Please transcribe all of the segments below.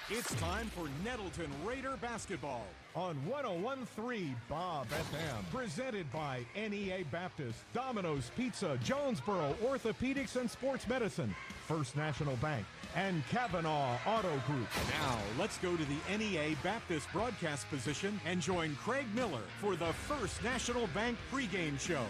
It's time for Nettleton Raider basketball on 101.3 Bob FM. Presented by NEA Baptist, Domino's Pizza, Jonesboro Orthopedics and Sports Medicine, First National Bank, and Kavanaugh Auto Group. Now, let's go to the NEA Baptist broadcast position and join Craig Miller for the First National Bank pregame show.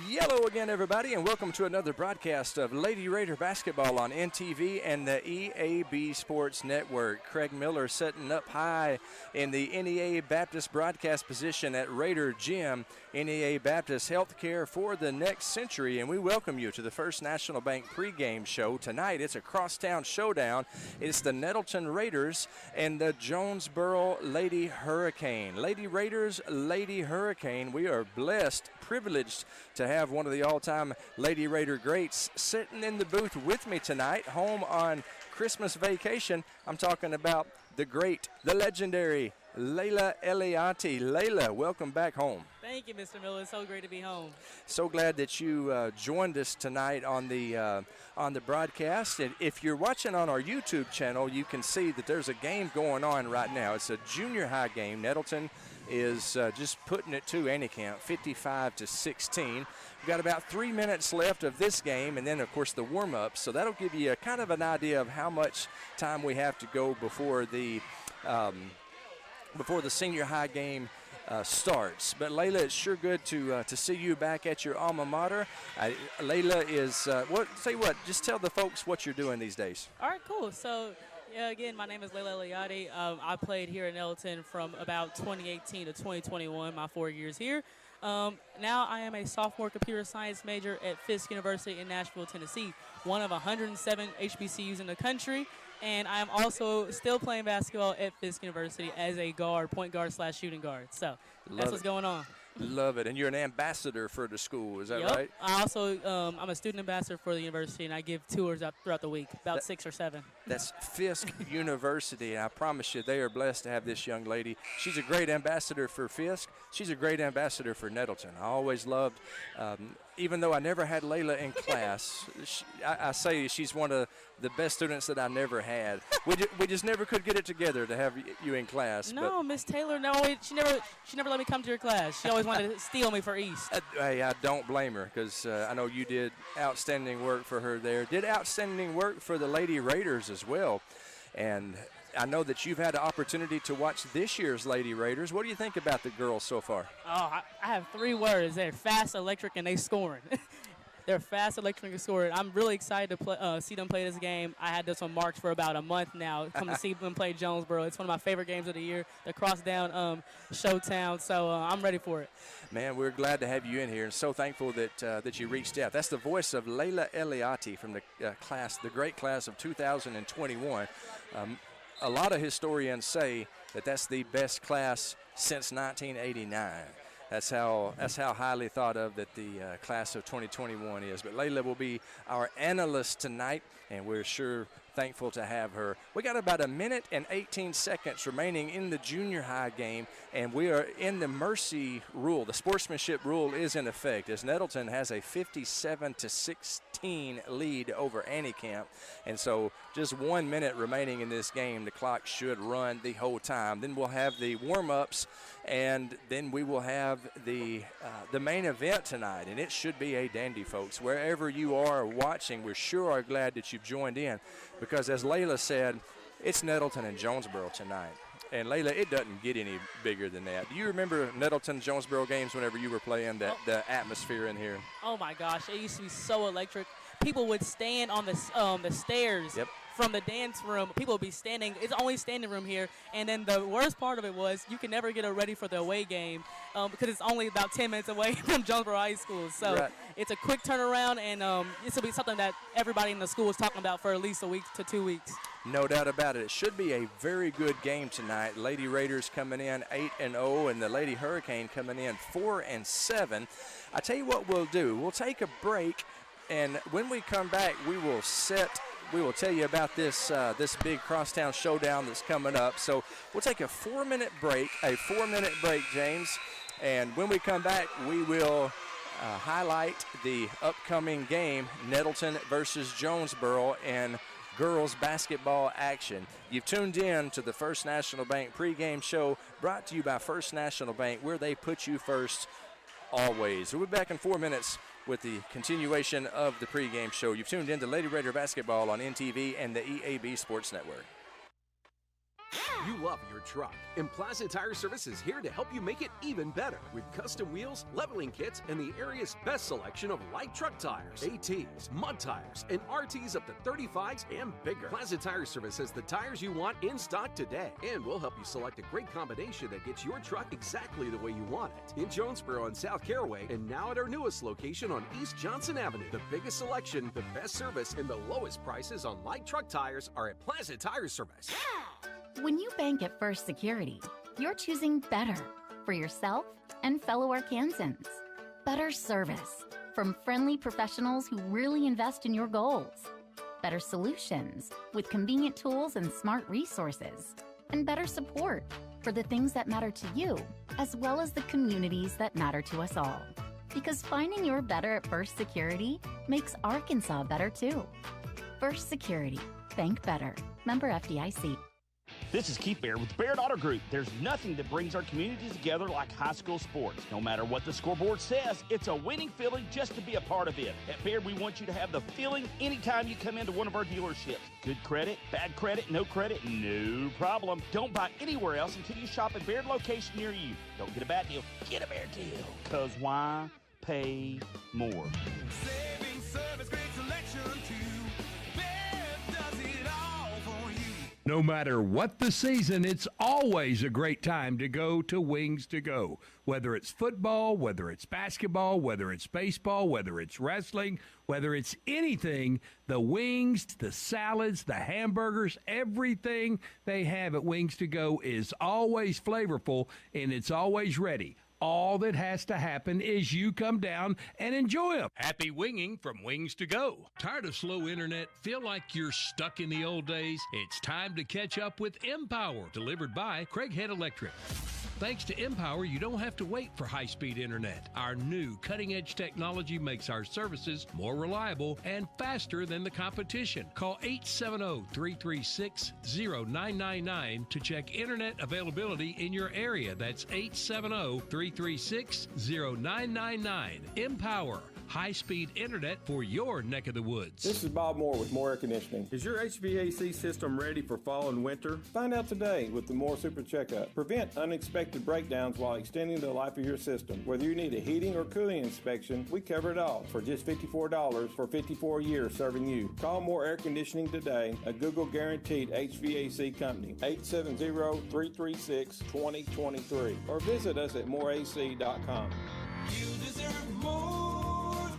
Yellow again, everybody, and welcome to another broadcast of Lady Raider basketball on NTV and the EAB Sports Network. Craig Miller sitting up high in the NEA Baptist broadcast position at Raider Gym. NEA Baptist Healthcare for the next century, and we welcome you to the First National Bank pregame show. Tonight, it's a crosstown showdown. It's the Nettleton Raiders and the Jonesboro Lady Hurricane. Lady Raiders, Lady Hurricane. We are blessed, privileged to have one of the all-time Lady Raider greats sitting in the booth with me tonight, home on Christmas vacation. I'm talking about the great, the legendary Layla Eliati. Layla, welcome back home. Thank you, Mr. Miller. It's so great to be home. So glad that you joined us tonight on the broadcast. And if you're watching on our YouTube channel, you can see that there's a game going on right now. It's a junior high game. Nettleton is just putting it to Anycamp, 55-16. We've got about 3 minutes left of this game, and then, of course, the warm-up. So that'll give you a kind of an idea of how much time we have to go before the senior high game starts. But Layla, it's sure good to see you back at your alma mater. Layla is just tell the folks what you're doing these days. All right, cool. So, again, my name is Layla Eliati. I played here in Nettleton from about 2018 to 2021, my 4 years here. Now I am a sophomore computer science major at Fisk University in Nashville, Tennessee, one of 107 HBCUs in the country. And I am also still playing basketball at Fisk University as a guard, point guard / shooting guard. So that's what's going on. Love it. And you're an ambassador for the school, is that Yep. right? I also, I'm a student ambassador for the university, and I give tours out throughout the week, about 6 or 7. That's Fisk University, and I promise you they are blessed to have this young lady. She's a great ambassador for Fisk. She's a great ambassador for Nettleton. I always loved, even though I never had Layla in class, I say she's one of the best students that I never had. We just never could get it together to have you in class. No, Miss Taylor, no, she never let me come to your class. She always wanted to steal me for East. Hey, I don't blame her, because I know you did outstanding work for her there. Did outstanding work for the Lady Raiders as well. And I know that you've had the opportunity to watch this year's Lady Raiders. What do you think about the girls so far? Oh, I have 3 words. They're fast, electric, and they scoring. They're fast, electric, and scoring. I'm really excited to see them play this game. I had this on March for about a month now. Come to see them play Jonesboro. It's one of my favorite games of the year, the crosstown showtown. So I'm ready for it. Man, we're glad to have you in here, and so thankful that you reached out. That's the voice of Layla Eliati from the the great class of 2021. A lot of historians say that that's the best class since 1989. That's how highly thought of that the class of 2021 is. But Layla will be our analyst tonight, and we're sure thankful to have her. We got about 1 minute and 18 seconds remaining in the junior high game, and we are in the mercy rule. The sportsmanship rule is in effect as Nettleton has a 57-16 lead over Anycamp. And so just 1 minute remaining in this game. The clock should run the whole time. Then we'll have the warm-ups, and then we will have the main event tonight, and it should be a dandy, folks. Wherever you are watching, we sure are glad that you've joined in, because as Layla said, it's Nettleton and Jonesboro tonight. And Layla, it doesn't get any bigger than that. Do you remember Nettleton-Jonesboro games whenever you were playing the atmosphere in here? Oh my gosh, it used to be so electric. People would stand on the stairs. Yep. From the dance room. People would be standing. It's only standing room here. And then the worst part of it was you can never get it ready for the away game because it's only about 10 minutes away from Jonesboro High School. So It's a quick turnaround, and this will be something that everybody in the school is talking about for at least a week to 2 weeks. No doubt about it. It should be a very good game tonight. Lady Raiders coming in 8-0, and the Lady Hurricane coming in 4-7. I tell you what we'll do. We'll take a break, and when we come back, we will tell you about this big crosstown showdown that's coming up. So we'll take a 4-minute break, James. And when we come back, we will highlight the upcoming game, Nettleton versus Jonesboro. And girls basketball action. You've tuned in to the First National Bank pregame show, brought to you by First National Bank, where they put you first always. We'll be back in 4 minutes with the continuation of the pregame show. You've tuned in to Lady Raider basketball on NTV and the EAB Sports Network. You love your truck, and Plaza Tire Service is here to help you make it even better with custom wheels, leveling kits, and the area's best selection of light truck tires, ATs, mud tires, and RTs up to 35s and bigger. Plaza Tire Service has the tires you want in stock today, and we'll help you select a great combination that gets your truck exactly the way you want it. In Jonesboro and South Caraway, and now at our newest location on East Johnson Avenue. The biggest selection, the best service, and the lowest prices on light truck tires are at Plaza Tire Service. When you bank at First Security, you're choosing better for yourself and fellow Arkansans. Better service from friendly professionals who really invest in your goals. Better solutions with convenient tools and smart resources. And better support for the things that matter to you, as well as the communities that matter to us all. Because finding your better at First Security makes Arkansas better too. First Security. Bank better. Member FDIC. This is Keith Baird with the Baird Auto Group. There's nothing that brings our communities together like high school sports. No matter what the scoreboard says, it's a winning feeling just to be a part of it. At Baird, we want you to have the feeling anytime you come into one of our dealerships. Good credit, bad credit, no problem. Don't buy anywhere else until you shop at Baird location near you. Don't get a bad deal, get a Baird deal. Because why pay more? Saving service, great selection too. Baird does it all for you. No matter what the season, it's always a great time to go to Wings to Go. Whether it's football, whether it's basketball, whether it's baseball, whether it's wrestling, whether it's anything, the wings, the salads, the hamburgers, everything they have at Wings to Go is always flavorful and it's always ready. All that has to happen is you come down and enjoy them. Happy winging from Wings to Go. Tired of slow internet? Feel like you're stuck in the old days? It's time to catch up with Empower, delivered by Craighead Electric. Thanks to Empower, you don't have to wait for high-speed internet. Our new cutting-edge technology makes our services more reliable and faster than the competition. Call 870-336-0999 to check internet availability in your area. That's 870-336-0999. Empower. High-speed internet for your neck of the woods. This is Bob Moore with Moore Air Conditioning. Is your HVAC system ready for fall and winter? Find out today with the Moore Super Checkup. Prevent unexpected breakdowns while extending the life of your system. Whether you need a heating or cooling inspection, we cover it all for just $54 for 54 years serving you. Call Moore Air Conditioning today, a Google guaranteed HVAC company, 870-336-2023, or visit us at moreac.com. You deserve more.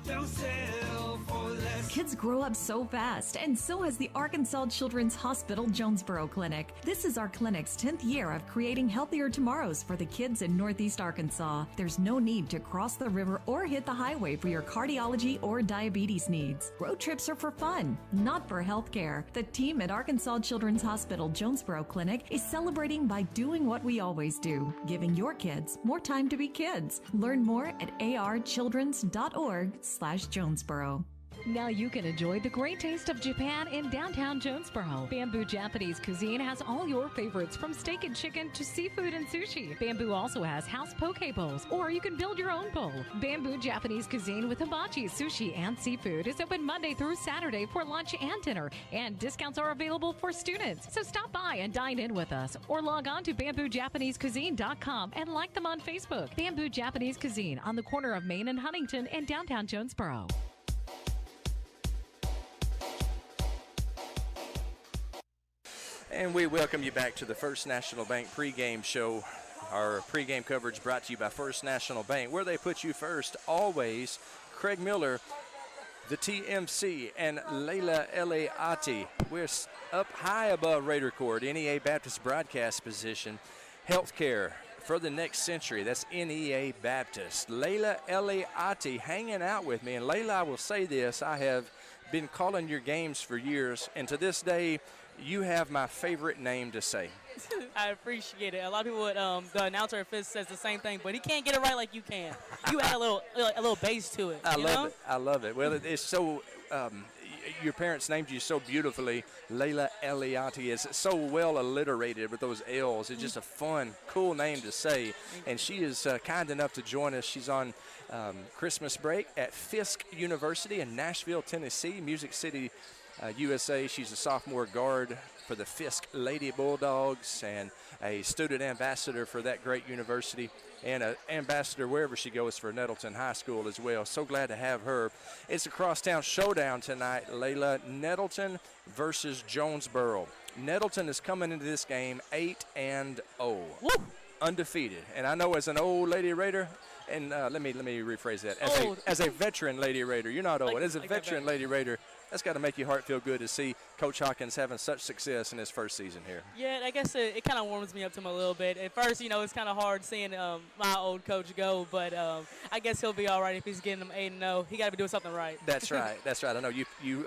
Don't sell for less. Kids grow up so fast, and so has the Arkansas Children's Hospital Jonesboro Clinic. This is our clinic's 10th year of creating healthier tomorrows for the kids in Northeast Arkansas. There's no need to cross the river or hit the highway for your cardiology or diabetes needs. Road trips are for fun, not for health care. The team at Arkansas Children's Hospital Jonesboro Clinic is celebrating by doing what we always do, giving your kids more time to be kids. Learn more at archildrens.org/Jonesboro. Now you can enjoy the great taste of Japan in downtown Jonesboro. Bamboo Japanese Cuisine has all your favorites, from steak and chicken to seafood and sushi. Bamboo also has house poke bowls, or you can build your own bowl. Bamboo Japanese Cuisine with hibachi, sushi, and seafood is open Monday through Saturday for lunch and dinner, and discounts are available for students. So stop by and dine in with us, or log on to bamboojapanesecuisine.com and like them on Facebook. Bamboo Japanese Cuisine on the corner of Main and Huntington in downtown Jonesboro. And we welcome you back to the First National Bank pregame show. Our pregame coverage brought to you by First National Bank, where they put you first always. Craig Miller, the TMC, and Layla Eliati. We're up high above Raider Court, NEA Baptist broadcast position. Healthcare for the next century. That's NEA Baptist. Layla Eliati hanging out with me. And Layla, I will say this, I have been calling your games for years, and to this day, you have my favorite name to say. I appreciate it. A lot of people, the announcer at Fitz says the same thing, but he can't get it right like you can. You add a little bass to it. I love it. I love it. Well, it's so your parents named you so beautifully. Layla Eliati is so well alliterated with those L's. It's just a fun, cool name to say. And she is kind enough to join us. She's on Christmas break at Fisk University in Nashville, Tennessee, Music City, USA. She's a sophomore guard for the Fisk Lady Bulldogs and a student ambassador for that great university, and an ambassador wherever she goes for Nettleton High School as well. So glad to have her. It's a crosstown showdown tonight, Layla. Nettleton versus Jonesboro. Nettleton is coming into this game 8-0, undefeated. And I know as an old Lady Raider, and let me rephrase that. As a veteran Lady Raider, you're not old. As a veteran Lady Raider, that's got to make your heart feel good to see Coach Hawkins having such success in his first season here. Yeah, I guess it kind of warms me up to him a little bit. At first, it's kind of hard seeing my old coach go, but I guess he'll be all right if he's getting them 8-0. He got to be doing something right. That's right. That's right. I know you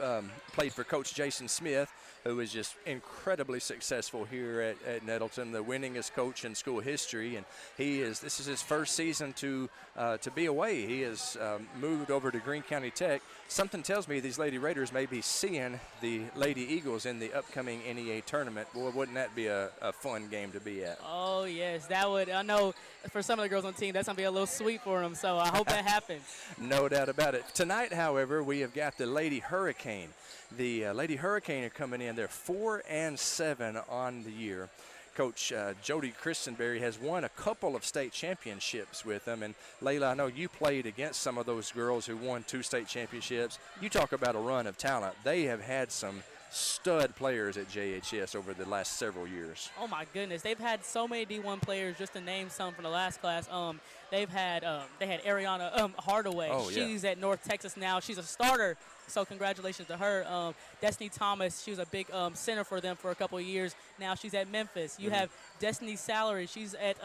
played for Coach Jason Smith, who was just incredibly successful here at Nettleton, the winningest coach in school history, and this is his first season to be away. He has moved over to Greene County Tech. Something tells me these Lady Raiders may be seeing the Lady Eagles in the upcoming NEA tournament. Boy, wouldn't that be a fun game to be at? Oh, yes, that would. I know for some of the girls on the team, that's going to be a little sweet for them, so I hope that happens. No doubt about it. Tonight, however, we have got the Lady Hurricane. The Lady Hurricane are coming in. They're 4-7 on the year. Coach Jody Christenberry has won a couple of state championships with them. And, Layla, I know you played against some of those girls who won 2 state championships. You talk about a run of talent. They have had some stud players at JHS over the last several years. Oh, my goodness. They've had so many D1 players, just to name some from the last class. They had Ariana Hardaway. Oh, yeah. She's at North Texas now. She's a starter, so congratulations to her. Destiny Thomas, she was a big center for them for a couple of years. Now she's at Memphis. You have Destiny Salary. She's at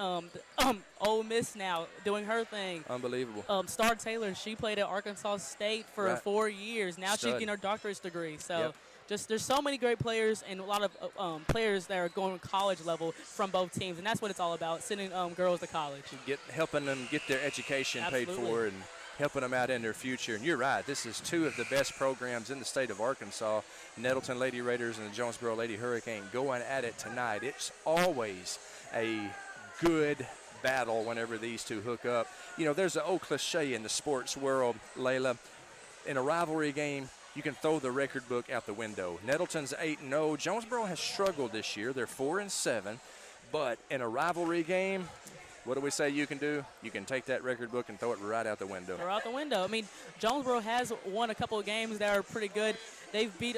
Ole Miss now doing her thing. Unbelievable. Star Taylor, she played at Arkansas State for 4 years. Now she's getting her doctorate degree. So there's so many great players and a lot of players that are going to college level from both teams, and that's what it's all about, sending girls to college. Helping them get their education paid for and helping them out in their future. And you're right, this is 2 of the best programs in the state of Arkansas, Nettleton Lady Raiders and the Jonesboro Lady Hurricane, going at it tonight. It's always a good battle whenever these 2 hook up. There's an old cliche in the sports world, Layla. In a rivalry game, you can throw the record book out the window. Nettleton's 8-0. Jonesboro has struggled this year. They're 4-7. But in a rivalry game, what do we say you can do? You can take that record book and throw it right out the window. Throw out the window. I mean, Jonesboro has won a couple of games that are pretty good. They've beat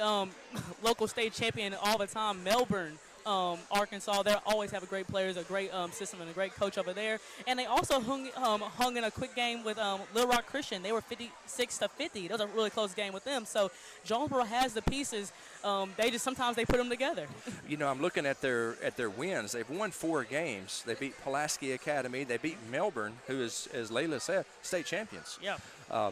local state champion all the time, Melbourne. Arkansas, they always have a great players, a great system, and a great coach over there. And they also hung in a quick game with Little Rock Christian. They were 56-50. That was a really close game with them. So Jonesboro has the pieces. Sometimes they put them together. I'm looking at their wins. They've won 4 games. They beat Pulaski Academy. They beat Melbourne, who is, as Layla said, state champions. Yeah.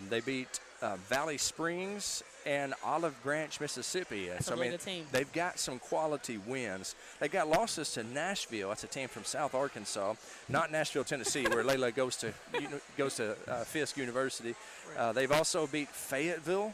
They beat Valley Springs and Olive Branch, Mississippi. That's a really good team. They've got some quality wins. They got losses to Nashville. That's a team from South Arkansas, not Nashville, Tennessee, where Layla goes to Fisk University. They've also beat Fayetteville.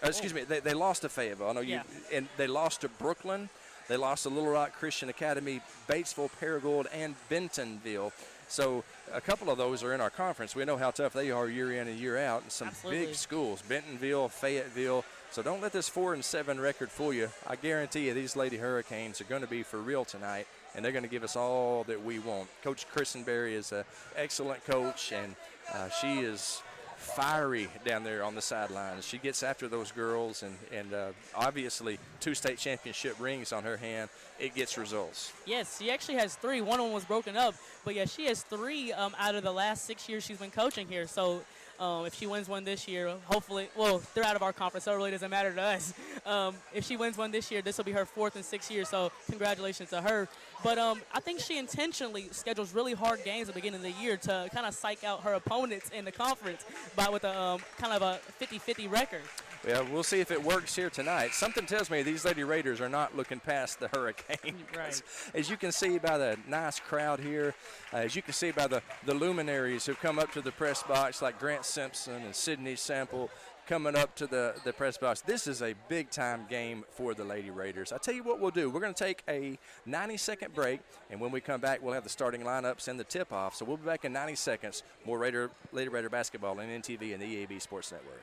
Excuse me, they lost to Fayetteville. I know and they lost to Brooklyn. They lost to Little Rock Christian Academy, Batesville, Paragould, and Bentonville. So a couple of those are in our conference. We know how tough they are year in and year out. And some big schools, Bentonville, Fayetteville. So don't let this 4-7 record fool you. I guarantee you these Lady Hurricanes are going to be for real tonight, and they're going to give us all that we want. Coach Christenberry is an excellent coach, and she is fiery down there on the sidelines. She gets after those girls, and obviously 2 state championship rings on her hand. It gets results. Yes, she actually has 3. One of them was broken up, but yeah, she has 3 out of the last 6 years she's been coaching here. So if she wins one this year, hopefully, well, they're out of our conference, so it really doesn't matter to us. If she wins one this year, this will be her 4th in 6 years, so congratulations to her. But I think she intentionally schedules really hard games at the beginning of the year to kind of psych out her opponents in the conference with a kind of a 50-50 record. Yeah, we'll see if it works here tonight. Something tells me these Lady Raiders are not looking past the Hurricane. Right. As you can see by the nice crowd here, as you can see by the luminaries who come up to the press box like Grant Simpson and Sydney Sample, coming up to the press box. This is a big-time game for the Lady Raiders. I'll tell you what we'll do. We're going to take a 90-second break, and when we come back, we'll have the starting lineups and the tip-off. So we'll be back in 90 seconds. More Lady Raider basketball on NTV and the EAB Sports Network.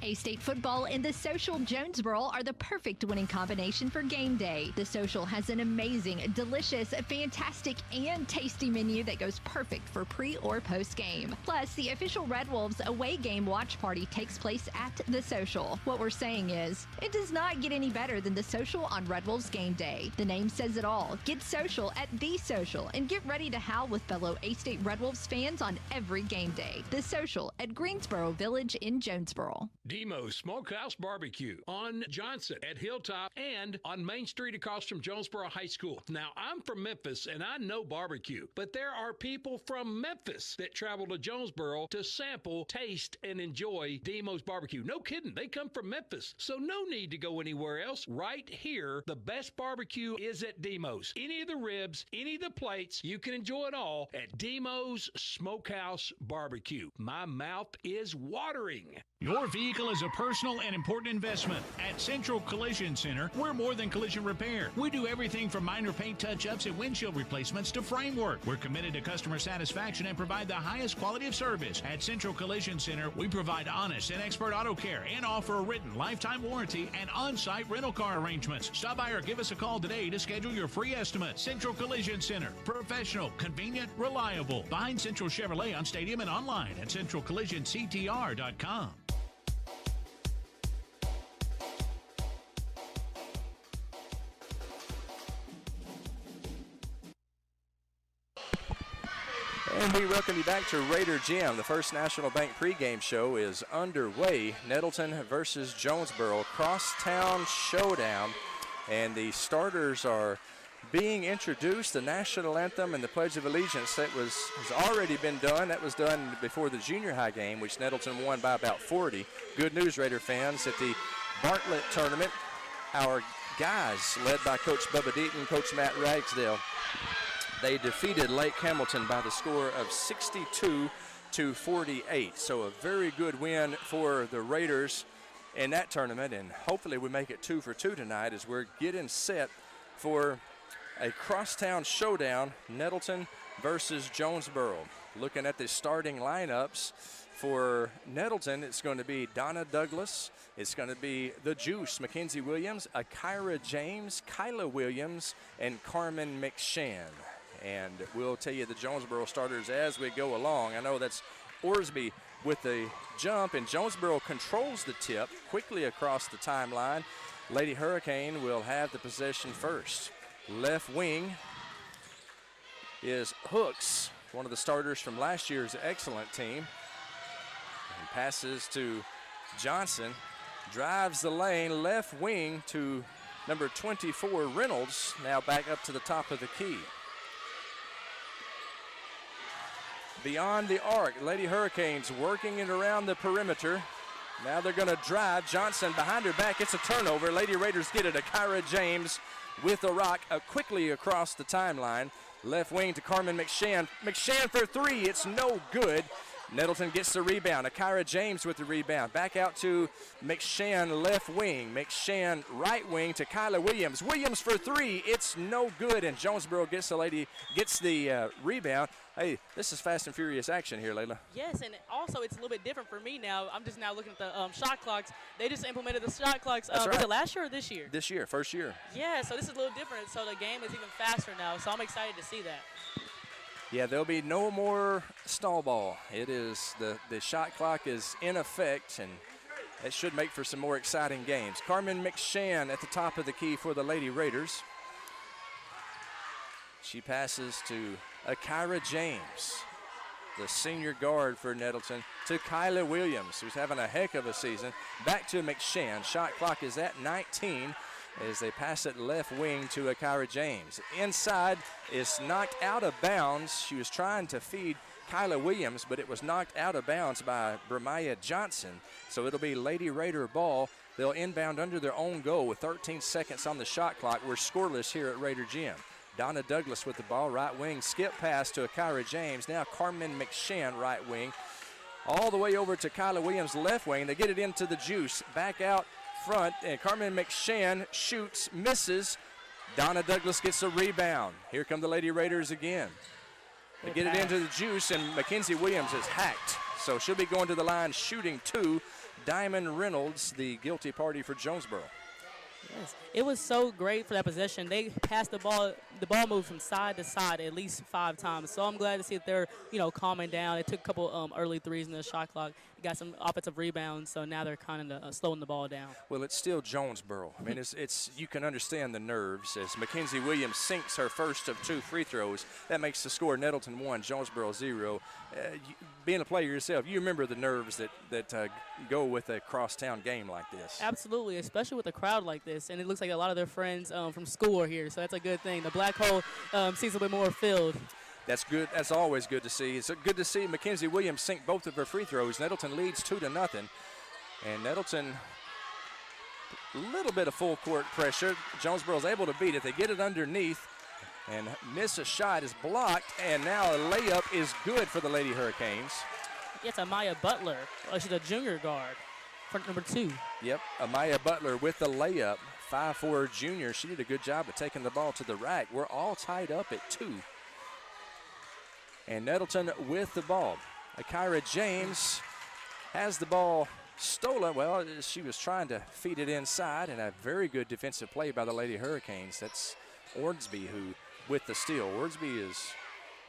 A-State football and the Social Jonesboro are the perfect winning combination for game day. The Social has an amazing, delicious, fantastic, and tasty menu that goes perfect for pre or post game. Plus, the official Red Wolves away game watch party takes place at the Social. What we're saying is, it does not get any better than the Social on Red Wolves game day. The name says it all. Get social at the Social and get ready to howl with fellow A-State Red Wolves fans on every game day. The Social at Greensboro Village in Jonesboro. Demo's Smokehouse Barbecue on Johnson at Hilltop and on Main Street across from Jonesboro High School. Now, I'm from Memphis and I know barbecue, but there are people from Memphis that travel to Jonesboro to sample, taste, and enjoy Demo's Barbecue. No kidding, they come from Memphis, so no need to go anywhere else. Right here, the best barbecue is at Demo's. Any of the ribs, any of the plates, you can enjoy it all at Demo's Smokehouse Barbecue. My mouth is watering. Your vehicle is a personal and important investment. At Central Collision Center, we're more than collision repair. We do everything from minor paint touch-ups and windshield replacements to framework. We're committed to customer satisfaction and provide the highest quality of service. At Central Collision Center, we provide honest and expert auto care and offer a written lifetime warranty and on-site rental car arrangements. Stop by or give us a call today to schedule your free estimate. Central Collision Center. Professional, convenient, reliable. Behind Central Chevrolet on Stadium and online at centralcollisionctr.com. And we welcome you back to Raider Gym. The First National Bank pregame show is underway. Nettleton versus Jonesboro, crosstown showdown. And the starters are being introduced. The national anthem and the Pledge of Allegiance has already been done. That was done before the junior high game, which Nettleton won by about 40. Good news, Raider fans, at the Bartlett tournament, our guys, led by Coach Bubba Deaton, Coach Matt Ragsdale, they defeated Lake Hamilton by the score of 62-48. So a very good win for the Raiders in that tournament, and hopefully we make it 2 for 2 tonight as we're getting set for a crosstown showdown, Nettleton versus Jonesboro. Looking at the starting lineups for Nettleton, it's going to be Donna Douglas, it's going to be the Juice, Mackenzie Williams, Akira James, Kyla Williams, and Carmen McShann. And we'll tell you the Jonesboro starters as we go along. I know that's Orsby with the jump, and Jonesboro controls the tip quickly across the timeline. Lady Hurricane will have the possession first. Left wing is Hooks, one of the starters from last year's excellent team. And passes to Johnson, drives the lane, left wing to number 24, Reynolds, now back up to the top of the key. Beyond the arc, Lady Hurricanes working it around the perimeter. Now they're going to drive. Johnson behind her back. It's a turnover. Lady Raiders get it. Akira James with the rock quickly across the timeline. Left wing to Carmen McShann. McShann for three. It's no good. Nettleton gets the rebound. Akira James with the rebound. Back out to McShann, left wing. McShann, right wing to Kyla Williams. Williams for three. It's no good, and Jonesboro gets the rebound. Hey, this is fast and furious action here, Layla. Yes, and also it's a little bit different for me now. I'm just now looking at the shot clocks. They just implemented the shot clocks. That's right. Was it last year or this year? This year, first year. Yeah, so this is a little different. So the game is even faster now, so I'm excited to see that. Yeah, there'll be no more stall ball. It is the shot clock is in effect, and it should make for some more exciting games. Carmen McShann at the top of the key for the Lady Raiders. She passes to Akira James, the senior guard for Nettleton, to Kyla Williams, who's having a heck of a season. Back to McShann. Shot clock is at 19 as they pass it left wing to Akira James. Inside is knocked out of bounds. She was trying to feed Kyla Williams, but it was knocked out of bounds by Bremiah Johnson. So it'll be Lady Raider ball. They'll inbound under their own goal with 13 seconds on the shot clock. We're scoreless here at Raider Gym. Donna Douglas with the ball, right wing, skip pass to Akira James. Now Carmen McShann, right wing. all the way over to Kyla Williams, left wing. They get it into the Juice. Back out front, and Carmen McShann shoots, misses. Donna Douglas gets a rebound. Here come the Lady Raiders again. They get it into the Juice, and Mackenzie Williams is hacked. So she'll be going to the line shooting 2. Diamond Reynolds, the guilty party for Jonesboro. Yes, it was so great for that possession. They passed the ball moved from side to side at least 5 times. So I'm glad to see that they're, calming down. They took a couple early threes in the shot clock. Got some offensive rebounds, so now they're kind of slowing the ball down. Well, it's still Jonesboro. I mean, it's you can understand the nerves as Mackenzie Williams sinks her first of 2 free throws. That makes the score Nettleton 1, Jonesboro 0. Being a player yourself, you remember the nerves that go with a crosstown game like this. Absolutely, especially with a crowd like this. And it looks like a lot of their friends from school are here, so that's a good thing. The black hole seems a bit more filled. That's good. That's always good to see. It's good to see Mackenzie Williams sink both of her free throws. Nettleton leads 2-0. And Nettleton, a little bit of full court pressure. Jonesboro's able to beat it. They get it underneath and miss a shot, is blocked, and now a layup is good for the Lady Hurricanes. It's Amaya Butler. She's a junior guard for number 2. Yep, Amaya Butler with the layup. 5'4" junior. She did a good job of taking the ball to the rack. We're all tied up at 2. And Nettleton with the ball. Akira James has the ball stolen. Well, she was trying to feed it inside, and a very good defensive play by the Lady Hurricanes. That's Ordsby who with the steal. Ordsby is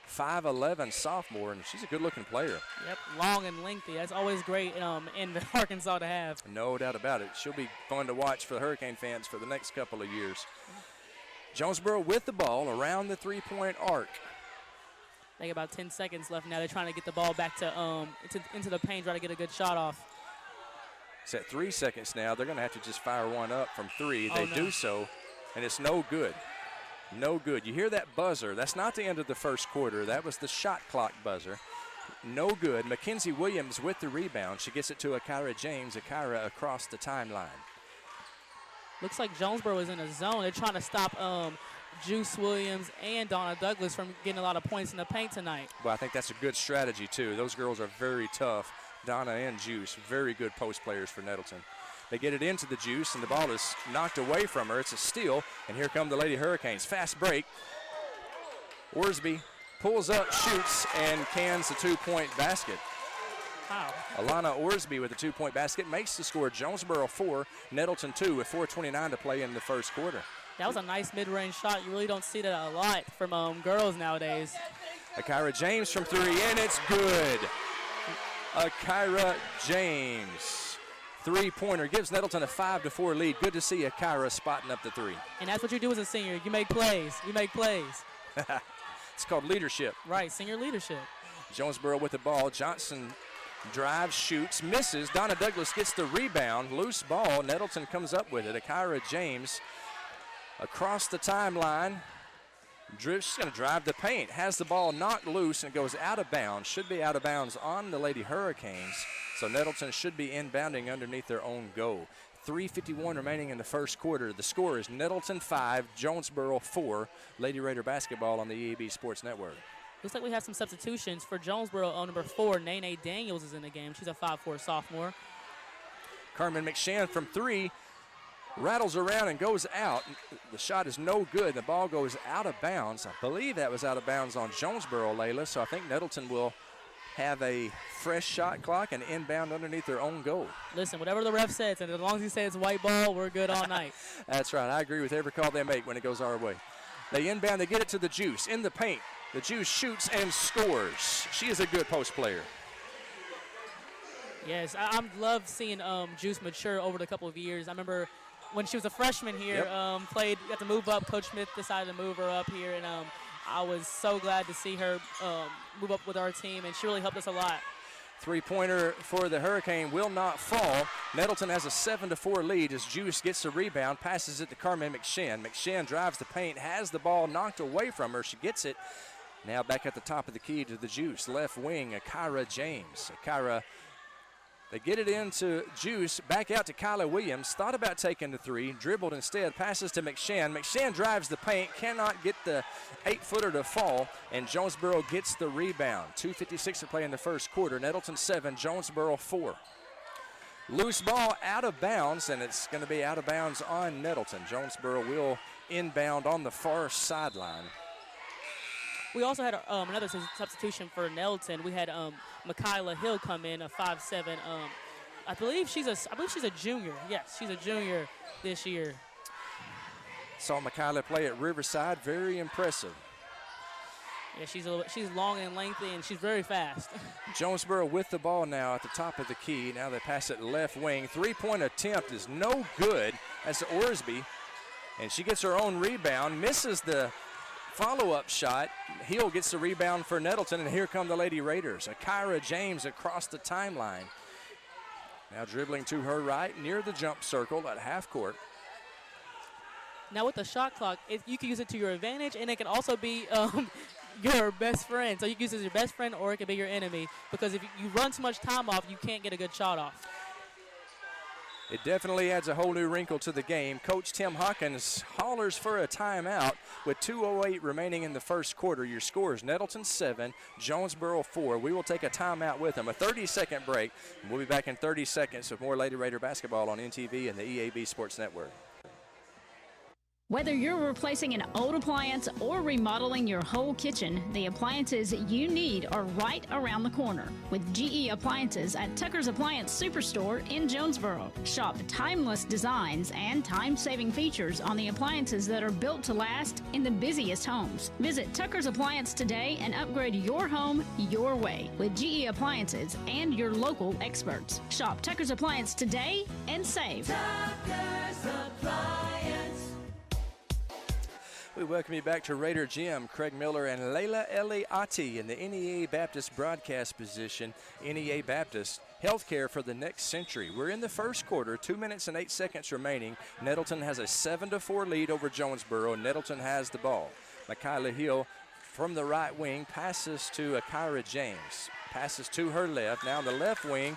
5'11", sophomore, and she's a good-looking player. Yep, long and lengthy. That's always great in Arkansas to have. No doubt about it. She'll be fun to watch for the Hurricane fans for the next couple of years. Jonesboro with the ball around the 3-point arc. They got about 10 seconds left now. They're trying to get the ball back to into the paint, try to get a good shot off. It's at 3 seconds now. They're going to have to just fire one up from 3. They do so, and it's no good. No good. You hear that buzzer. That's not the end of the first quarter. That was the shot clock buzzer. No good. Mackenzie Williams with the rebound. She gets it to Akira James. Akira across the timeline. Looks like Jonesboro is in a zone. They're trying to stop Juice Williams and Donna Douglas from getting a lot of points in the paint tonight. Well, I think that's a good strategy, too. Those girls are very tough. Donna and Juice, very good post players for Nettleton. They get it into the Juice, and the ball is knocked away from her. It's a steal, and here come the Lady Hurricanes. Fast break. Orsby pulls up, shoots, and cans the 2-point basket. Wow. Alana Orsby with a 2-point basket makes the score. Jonesboro 4, Nettleton 2 with 4:29 to play in the first quarter. That was a nice mid-range shot. You really don't see that a lot from girls nowadays. Akira James from 3, and it's good. Akira James. 3-pointer gives Nettleton a 5-4 lead. Good to see Akira spotting up the 3. And that's what you do as a senior. You make plays. You make plays. It's called leadership. Right, senior leadership. Jonesboro with the ball. Johnson drives, shoots, misses. Donna Douglas gets the rebound. Loose ball. Nettleton comes up with it. Akira James across the timeline. She's going to drive the paint. Has the ball knocked loose and goes out of bounds. Should be out of bounds on the Lady Hurricanes. So Nettleton should be inbounding underneath their own goal. 3:51 remaining in the first quarter. The score is Nettleton 5, Jonesboro 4. Lady Raider basketball on the EAB Sports Network. Looks like we have some substitutions for Jonesboro. On number 4, Nene Daniels is in the game. She's a 5'4" sophomore. Carmen McShann from 3. Rattles around and goes out. The shot is no good. The ball goes out of bounds. I believe that was out of bounds on Jonesboro, Layla. So I think Nettleton will have a fresh shot clock and inbound underneath their own goal. Listen, whatever the ref says, and as long as he says it's white ball, we're good all night. That's right. I agree with every call they make when it goes our way. They inbound. They get it to the Juice in the paint. The Juice shoots and scores. She is a good post player. Yes, I love seeing Juice mature over the couple of years. I remember when she was a freshman here, got to move up. Coach Smith decided to move her up here, and I was so glad to see her move up with our team, and she really helped us a lot. 3-pointer for the Hurricane will not fall. Nettleton has a 7-4 lead as Juice gets the rebound, passes it to Carmen McShann. McShann drives the paint, has the ball knocked away from her. She gets it. Now back at the top of the key to the Juice. Left wing, Akira James. Akira They get it into Juice, back out to Kyla Williams, thought about taking the three, dribbled instead, passes to McShann. McShann drives the paint, cannot get the 8-footer to fall, and Jonesboro gets the rebound. 2:56 to play in the first quarter. Nettleton 7, Jonesboro 4. Loose ball out of bounds, and it's going to be out of bounds on Nettleton. Jonesboro will inbound on the far sideline. We also had another substitution for Nettleton. We had Michaela Hill come in, a 5'7". I believe she's a junior. Yes, she's a junior this year. Saw Michaela play at Riverside. Very impressive. Yeah, she's long and lengthy, and she's very fast. Jonesboro with the ball now at the top of the key. Now they pass it left wing. Three-point attempt is no good. That's Orsby, and she gets her own rebound, misses the follow-up shot. Hill gets the rebound for Nettleton, and here come the Lady Raiders. Akira James across the timeline. Now dribbling to her right near the jump circle at half court. Now with the shot clock, you can use it to your advantage, and it can also be your best friend. So you can use it as your best friend, or it can be your enemy, because if you run too much time off, you can't get a good shot off. It definitely adds a whole new wrinkle to the game. Coach Tim Hawkins hollers for a timeout with 2:08 remaining in the first quarter. Your scores: Nettleton 7, Jonesboro 4. We will take a timeout with them, a 30-second break. And we'll be back in 30 seconds with more Lady Raider basketball on NTV and the EAB Sports Network. Whether you're replacing an old appliance or remodeling your whole kitchen, the appliances you need are right around the corner with GE Appliances at Tucker's Appliance Superstore in Jonesboro. Shop timeless designs and time-saving features on the appliances that are built to last in the busiest homes. Visit Tucker's Appliance today and upgrade your home your way with GE Appliances and your local experts. Shop Tucker's Appliance today and save. Tucker's Appliance. We welcome you back to Raider Gym. Craig Miller and Layla Eliati in the NEA Baptist broadcast position. NEA Baptist, healthcare for the next century. We're in the first quarter, 2 minutes and 8 seconds remaining. Nettleton has a 7-4 lead over Jonesboro. Nettleton has the ball. Michaela Hill from the right wing passes to Akira James. Passes to her left. Now on the left wing,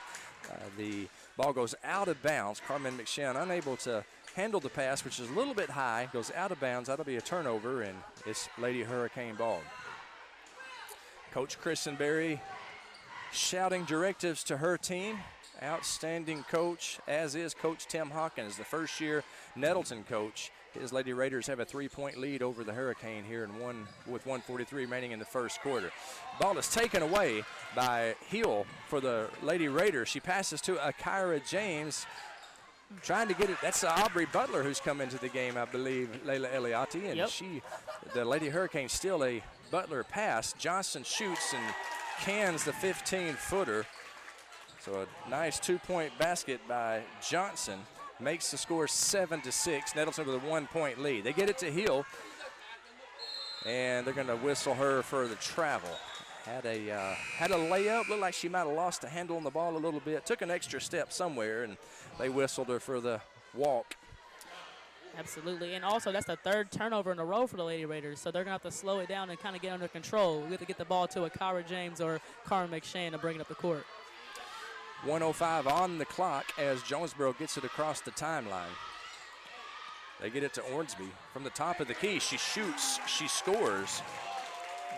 the ball goes out of bounds. Carmen McShann unable to handle the pass, which is a little bit high, goes out of bounds. That'll be a turnover, and it's Lady Hurricane ball. Coach Kristen Berry shouting directives to her team. Outstanding coach, as is Coach Tim Hawkins, the first-year Nettleton coach. His Lady Raiders have a 3-point lead over the Hurricane here with 1:43 remaining in the first quarter. Ball is taken away by Hill for the Lady Raiders. She passes to Akira James, trying to get it. That's Aubrey Butler who's come into the game, I believe, Layla Eliati. And the Lady Hurricane still a Butler pass. Johnson shoots and cans the 15-footer. So a nice 2-point basket by Johnson makes the score 7-6. Nettleton with a 1-point lead. They get it to Hill, and they're going to whistle her for the travel. Had a layup. Looked like she might have lost the handle on the ball a little bit. Took an extra step somewhere, and they whistled her for the walk. Absolutely, and also that's the third turnover in a row for the Lady Raiders, so they're going to have to slow it down and kind of get under control. We have to get the ball to Akira James or Carmen McShann to bring it up the court. 1:05 on the clock as Jonesboro gets it across the timeline. They get it to Ornsby from the top of the key. She shoots, she scores.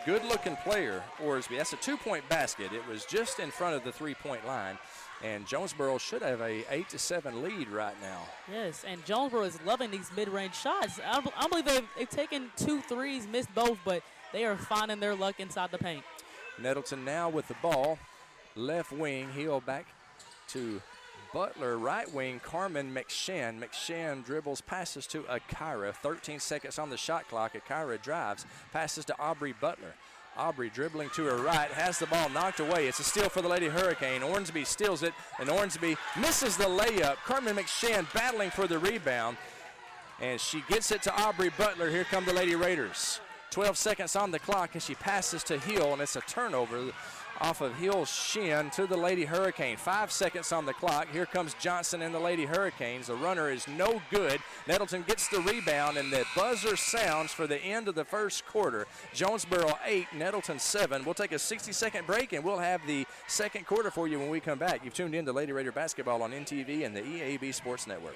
Good-looking player, Orsby. That's a 2-point basket. It was just in front of the 3-point line, and Jonesboro should have a 8-7 lead right now. Yes, and Jonesboro is loving these mid-range shots. I believe they've taken 2 threes, missed both, but they are finding their luck inside the paint. Nettleton now with the ball. Left wing, Hill back to Butler. Right wing, Carmen McShann. McShann dribbles, passes to Akira. 13 seconds on the shot clock. Akira drives, passes to Aubrey Butler. Aubrey dribbling to her right, has the ball knocked away. It's a steal for the Lady Hurricane. Ornsby steals it, and Ornsby misses the layup. Carmen McShann battling for the rebound, and she gets it to Aubrey Butler. Here come the Lady Raiders. 12 seconds on the clock as she passes to Hill, and it's a turnover. off of Hill's shin to the Lady Hurricane. 5 seconds on the clock. Here comes Johnson and the Lady Hurricanes. The runner is no good. Nettleton gets the rebound, and the buzzer sounds for the end of the first quarter. Jonesboro 8, Nettleton 7. We'll take a 60-second break, and we'll have the second quarter for you when we come back. You've tuned in to Lady Raider Basketball on NTV and the EAB Sports Network.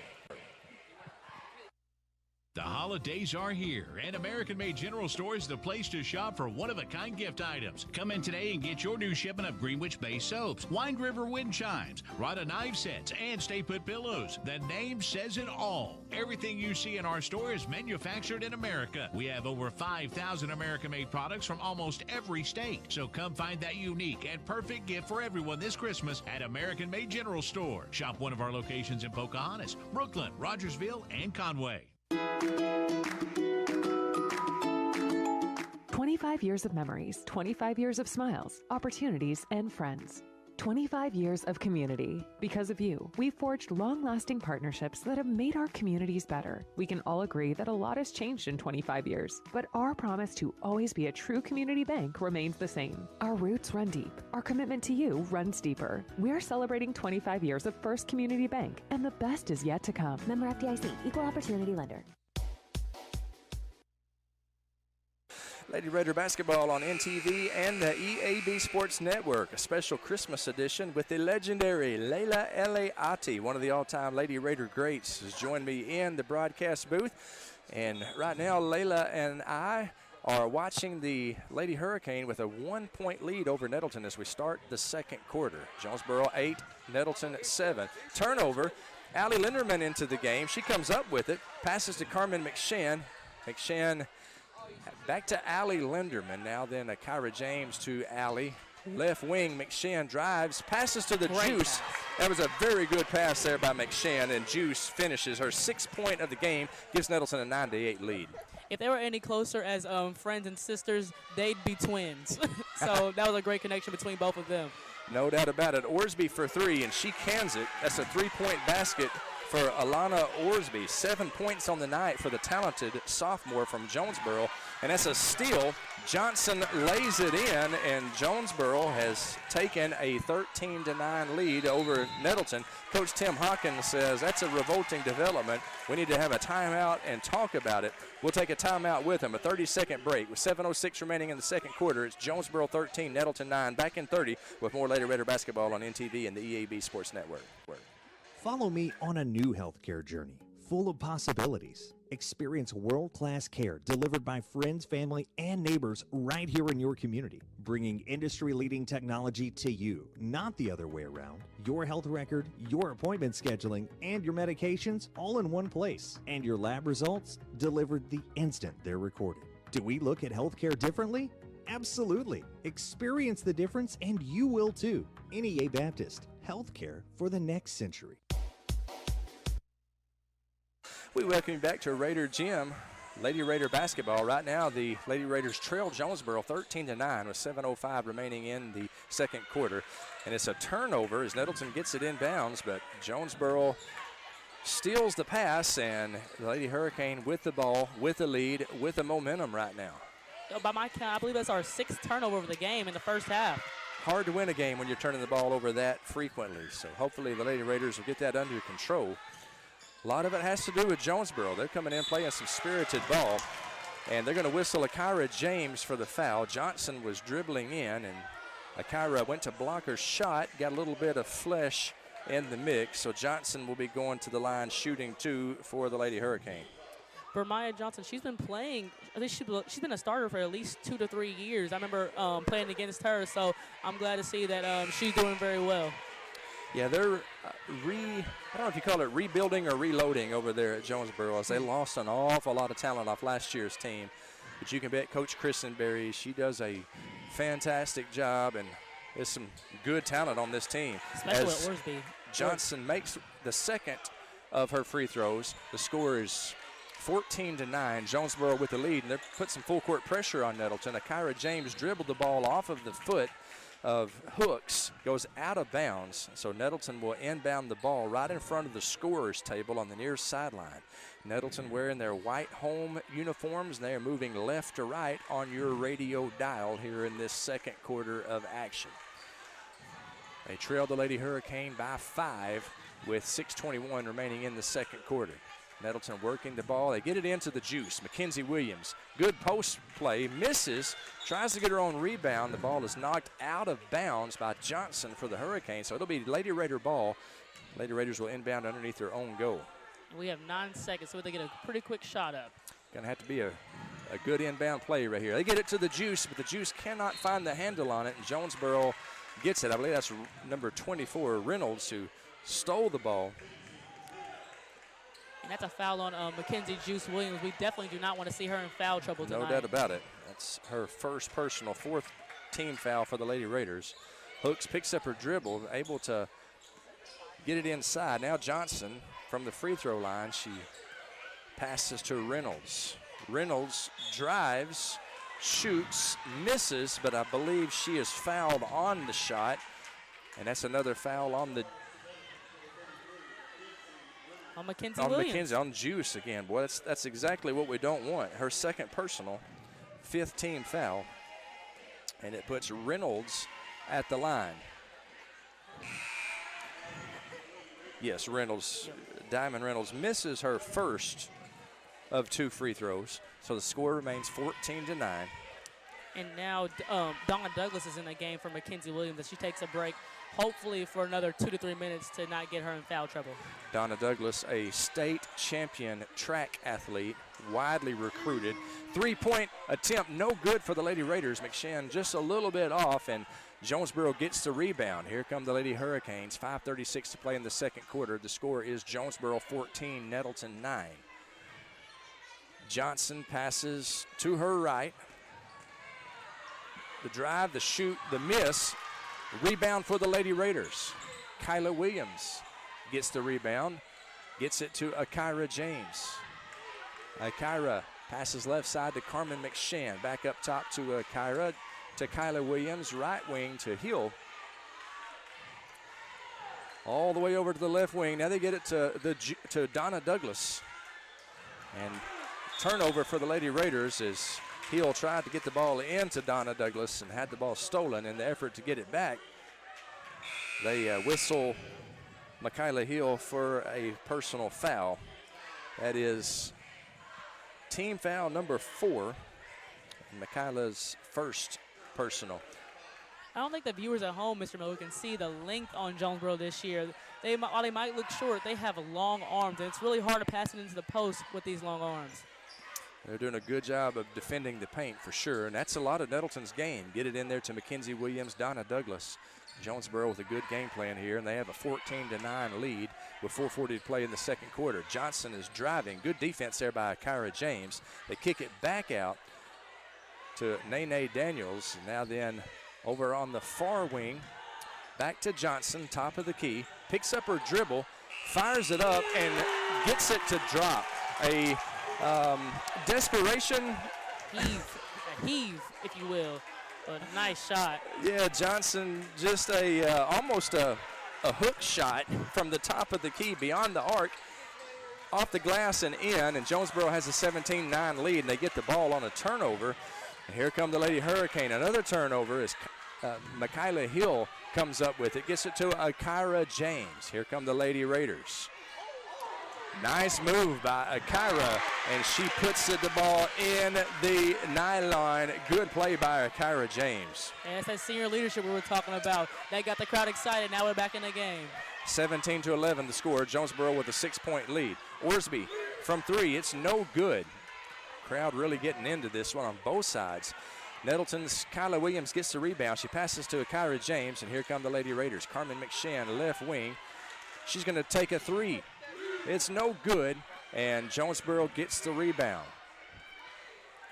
The holidays are here, and American Made General Store is the place to shop for one-of-a-kind gift items. Come in today and get your new shipment of Greenwich-based soaps, Wind River wind chimes, Rada knife sets, and Stay Put pillows. The name says it all. Everything you see in our store is manufactured in America. We have over 5,000 American-made products from almost every state. So come find that unique and perfect gift for everyone this Christmas at American Made General Store. Shop one of our locations in Pocahontas, Brooklyn, Rogersville, and Conway. 25 years of memories, 25 years of smiles, opportunities, and friends. 25 years of community. Because of you, we've forged long-lasting partnerships that have made our communities better. We can all agree that a lot has changed in 25 years, but our promise to always be a true community bank remains the same. Our roots run deep. Our commitment to you runs deeper. We're celebrating 25 years of First Community Bank, and the best is yet to come. Member FDIC, Equal Opportunity Lender. Lady Raider Basketball on NTV and the EAB Sports Network. A special Christmas edition with the legendary Layla Eliati, one of the all-time Lady Raider greats, has joined me in the broadcast booth. And right now, Layla and I are watching the Lady Hurricane with a 1-point lead over Nettleton as we start the second quarter. Jonesboro 8, Nettleton 7. Turnover, Allie Linderman into the game. She comes up with it, passes to Carmen McShann. McShann back to Allie Linderman. Now then, Kyra James to Allie. Left wing, McShann drives, passes to the Juice. That was a very good pass there by McShann, and Juice finishes her 6th point of the game, gives Nettleton a 9-8 lead. If they were any closer as friends and sisters, they'd be twins. So that was a great connection between both of them. No doubt about it. Orsby for 3, and she cans it. That's a 3-point basket for Alana Orsby. 7 points on the night for the talented sophomore from Jonesboro. And that's a steal. Johnson lays it in, and Jonesboro has taken a 13-9 lead over Nettleton. Coach Tim Hawkins says that's a revolting development. We need to have a timeout and talk about it. We'll take a timeout with him. A 30-second break with 7:06 remaining in the second quarter. It's Jonesboro 13, Nettleton 9. Back in 30 with more Lady Raider Basketball on NTV and the EAB Sports Network. Follow me on a new healthcare journey full of possibilities. Experience world-class care delivered by friends, family, and neighbors right here in your community, bringing industry-leading technology to you, not the other way around. Your health record, your appointment scheduling, and your medications all in one place, and your lab results delivered the instant they're recorded. Do we look at healthcare differently? Absolutely. Experience the difference, and you will too. NEA Baptist, healthcare for the next century. We welcome you back to Raider Gym. Lady Raider basketball. Right now, the Lady Raiders trail Jonesboro 13-9 with 7:05 remaining in the second quarter. And it's a turnover as Nettleton gets it inbounds, but Jonesboro steals the pass, and the Lady Hurricane with the ball, with the lead, with the momentum right now. By my count, I believe that's our 6th turnover of the game in the first half. Hard to win a game when you're turning the ball over that frequently. So hopefully the Lady Raiders will get that under control. A lot of it has to do with Jonesboro. They're coming in playing some spirited ball, and they're going to whistle Akira James for the foul. Johnson was dribbling in, and Akira went to block her shot, got a little bit of flesh in the mix, so Johnson will be going to the line shooting 2 for the Lady Hurricane. For Maya Johnson, she's been playing, I think she's been a starter for at least 2 to 3 years. I remember playing against her, so I'm glad to see that she's doing very well. Yeah, they're I don't know if you call it rebuilding or reloading over there at Jonesboro, as they lost an awful lot of talent off last year's team. But you can bet Coach Christenberry, she does a fantastic job, and there's some good talent on this team. Especially at Orsby. Johnson makes the second of her free throws. The score is 14-9. Jonesboro with the lead, and they're putting some full court pressure on Nettleton. Akira James dribbled the ball off of the foot of Hooks, goes out of bounds, so Nettleton will inbound the ball right in front of the scorer's table on the near sideline. Nettleton wearing their white home uniforms, and they are moving left to right on your radio dial here in this second quarter of action. They trailed the Lady Hurricane by 5 with 6:21 remaining in the second quarter. Nettleton working the ball. They get it into the juice. Mackenzie Williams, good post play, misses, tries to get her own rebound. The ball is knocked out of bounds by Johnson for the Hurricane, so it'll be Lady Raider ball. Lady Raiders will inbound underneath their own goal. We have 9 seconds, so they get a pretty quick shot up. Gonna have to be a good inbound play right here. They get it to the Juice, but the Juice cannot find the handle on it, and Jonesboro gets it. I believe that's number 24, Reynolds, who stole the ball. And that's a foul on Mackenzie Juice Williams. We definitely do not want to see her in foul trouble tonight. No doubt about it. That's her first personal, 4th team foul for the Lady Raiders. Hooks picks up her dribble, able to get it inside. Now Johnson from the free throw line. She passes to Reynolds. Reynolds drives, shoots, misses, but I believe she is fouled on the shot. And that's another foul on the Mackenzie Williams. Mackenzie, on Juice again. Boy, that's exactly what we don't want. Her second personal, 5th team foul. And it puts Reynolds at the line. Yes, Reynolds, Diamond Reynolds misses her first of 2 free throws. So the score remains 14-9. And now Donna Douglas is in the game for Mackenzie Williams as she takes a break, hopefully for another 2 to 3 minutes to not get her in foul trouble. Donna Douglas, a state champion track athlete, widely recruited. 3-point attempt, no good for the Lady Raiders. McShann just a little bit off, and Jonesboro gets the rebound. Here come the Lady Hurricanes. 5:36 to play in the second quarter. The score is Jonesboro 14, Nettleton 9. Johnson passes to her right. The drive, the shoot, the miss. Rebound for the Lady Raiders. Kyla Williams gets the rebound, gets it to Akira James. Akira passes left side to Carmen McShann. Back up top to Akira, to Kyla Williams, right wing to Hill. All the way over to the left wing. Now they get it to Donna Douglas. And turnover for the Lady Raiders as Hill tried to get the ball into Donna Douglas and had the ball stolen. In the effort to get it back, they whistle Michaela Hill for a personal foul. That is team foul number 4, Michaela's first personal. I don't think the viewers at home, Mr. Miller, can see the length on Jonesboro this year. While they might look short, they have long arms, and it's really hard to pass it into the post with these long arms. They're doing a good job of defending the paint for sure, and that's a lot of Nettleton's game. Get it in there to Mackenzie Williams, Donna Douglas. Jonesboro with a good game plan here, and they have a 14-9 lead with 4:40 to play in the second quarter. Johnson is driving. Good defense there by Akira James. They kick it back out to Nene Daniels. Now then over on the far wing, back to Johnson, top of the key. Picks up her dribble, fires it up, and gets it to drop. A desperation heave, if you will. A nice shot. Yeah, Johnson just almost a hook shot from the top of the key beyond the arc, off the glass and in, and Jonesboro has a 17-9 lead, and they get the ball on a turnover. And here come the Lady Hurricane. Another turnover as Michaela Hill comes up with it, gets it to Akira James. Here come the Lady Raiders. Nice move by Akira, and she puts the ball in the nylon. Good play by Akira James. And it's that senior leadership we were talking about. That got the crowd excited. Now we're back in the game. 17-11 the score. Jonesboro with a 6-point lead. Orsby from 3. It's no good. Crowd really getting into this one on both sides. Nettleton's Kyla Williams gets the rebound. She passes to Akira James, and here come the Lady Raiders. Carmen McShann, left wing. She's going to take a 3. It's no good, and Jonesboro gets the rebound.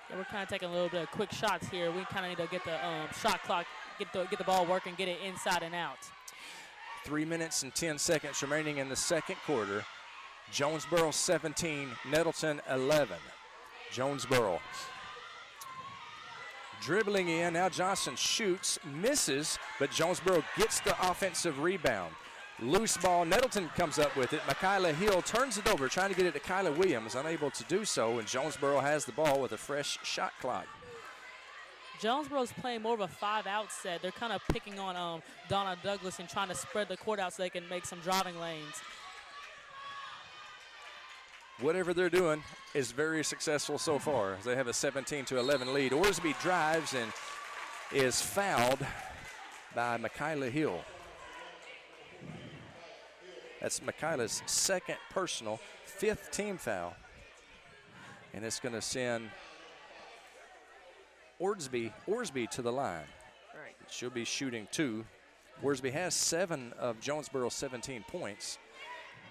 Yeah, we're kind of taking a little bit of quick shots here. We kind of need to get the shot clock, get the ball working, get it inside and out. 3 minutes and 10 seconds remaining in the second quarter. Jonesboro 17, Nettleton 11. Jonesboro dribbling in. Now Johnson shoots, misses, but Jonesboro gets the offensive rebound. Loose ball, Nettleton comes up with it. Michaela Hill turns it over, trying to get it to Kyla Williams, unable to do so, and Jonesboro has the ball with a fresh shot clock. Jonesboro's playing more of a 5-out set. They're kind of picking on Donna Douglas and trying to spread the court out so they can make some driving lanes. Whatever they're doing is very successful so far. They have a 17-11 lead. Orsby drives and is fouled by Michaela Hill. That's Michaela's second personal, 5th team foul. And it's going to send Orsby to the line. Right. She'll be shooting 2. Orsby has 7 of Jonesboro's 17 points.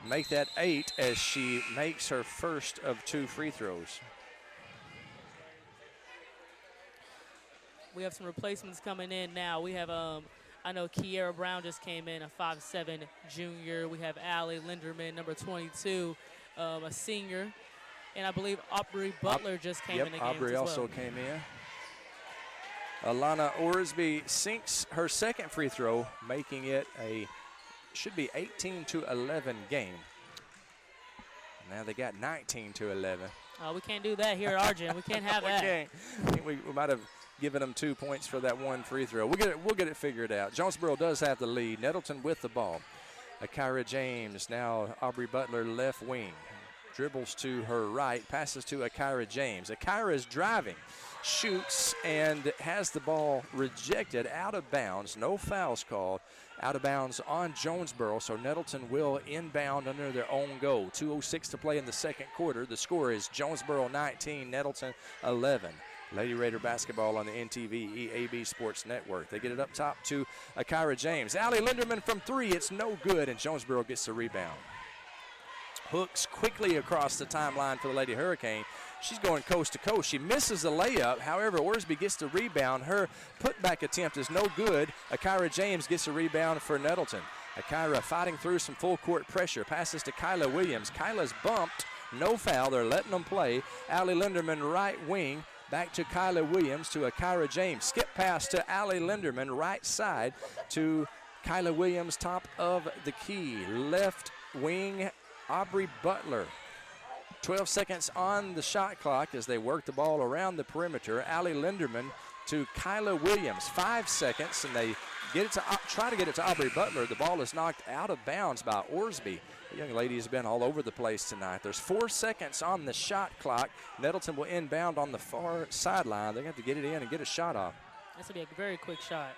Make that 8 as she makes her first of 2 free throws. We have some replacements coming in now. We have, I know Kiera Brown just came in, a 5'7" junior. We have Allie Linderman, number 22, a senior. And I believe Aubrey Butler just came in the game Aubrey as well. also came in. Alana Orsby sinks her second free throw, making it should be 18-11 game. Now they got 19-11. We can't do that here at Argent. We can't have that. I think we might have given them 2 points for that one free throw. We'll get it figured out. Jonesboro does have the lead. Nettleton with the ball. Akira James, now Aubrey Butler left wing. Dribbles to her right, passes to Akira James. Akira is driving, shoots, and has the ball rejected out of bounds. No fouls called. Out of bounds on Jonesboro, so Nettleton will inbound under their own goal. 2:06 to play in the second quarter. The score is Jonesboro 19, Nettleton 11. Lady Raider basketball on the NTV EAB Sports Network. They get it up top to Akira James. Allie Linderman from 3. It's no good, and Jonesboro gets the rebound. Hooks quickly across the timeline for the Lady Hurricane. She's going coast to coast. She misses the layup. However, Orsby gets the rebound. Her putback attempt is no good. Akira James gets the rebound for Nettleton. Akira fighting through some full court pressure. Passes to Kyla Williams. Kyla's bumped. No foul. They're letting them play. Allie Linderman right wing. Back to Kyla Williams to Akira James. Skip pass to Allie Linderman right side to Kyla Williams top of the key. Left wing Aubrey Butler. 12 seconds on the shot clock as they work the ball around the perimeter. Allie Linderman to Kyla Williams. 5 seconds, and they try to get it to Aubrey Butler. The ball is knocked out of bounds by Orsby. The young lady has been all over the place tonight. There's 4 seconds on the shot clock. Nettleton will inbound on the far sideline. They're going to have to get it in and get a shot off. This will be a very quick shot.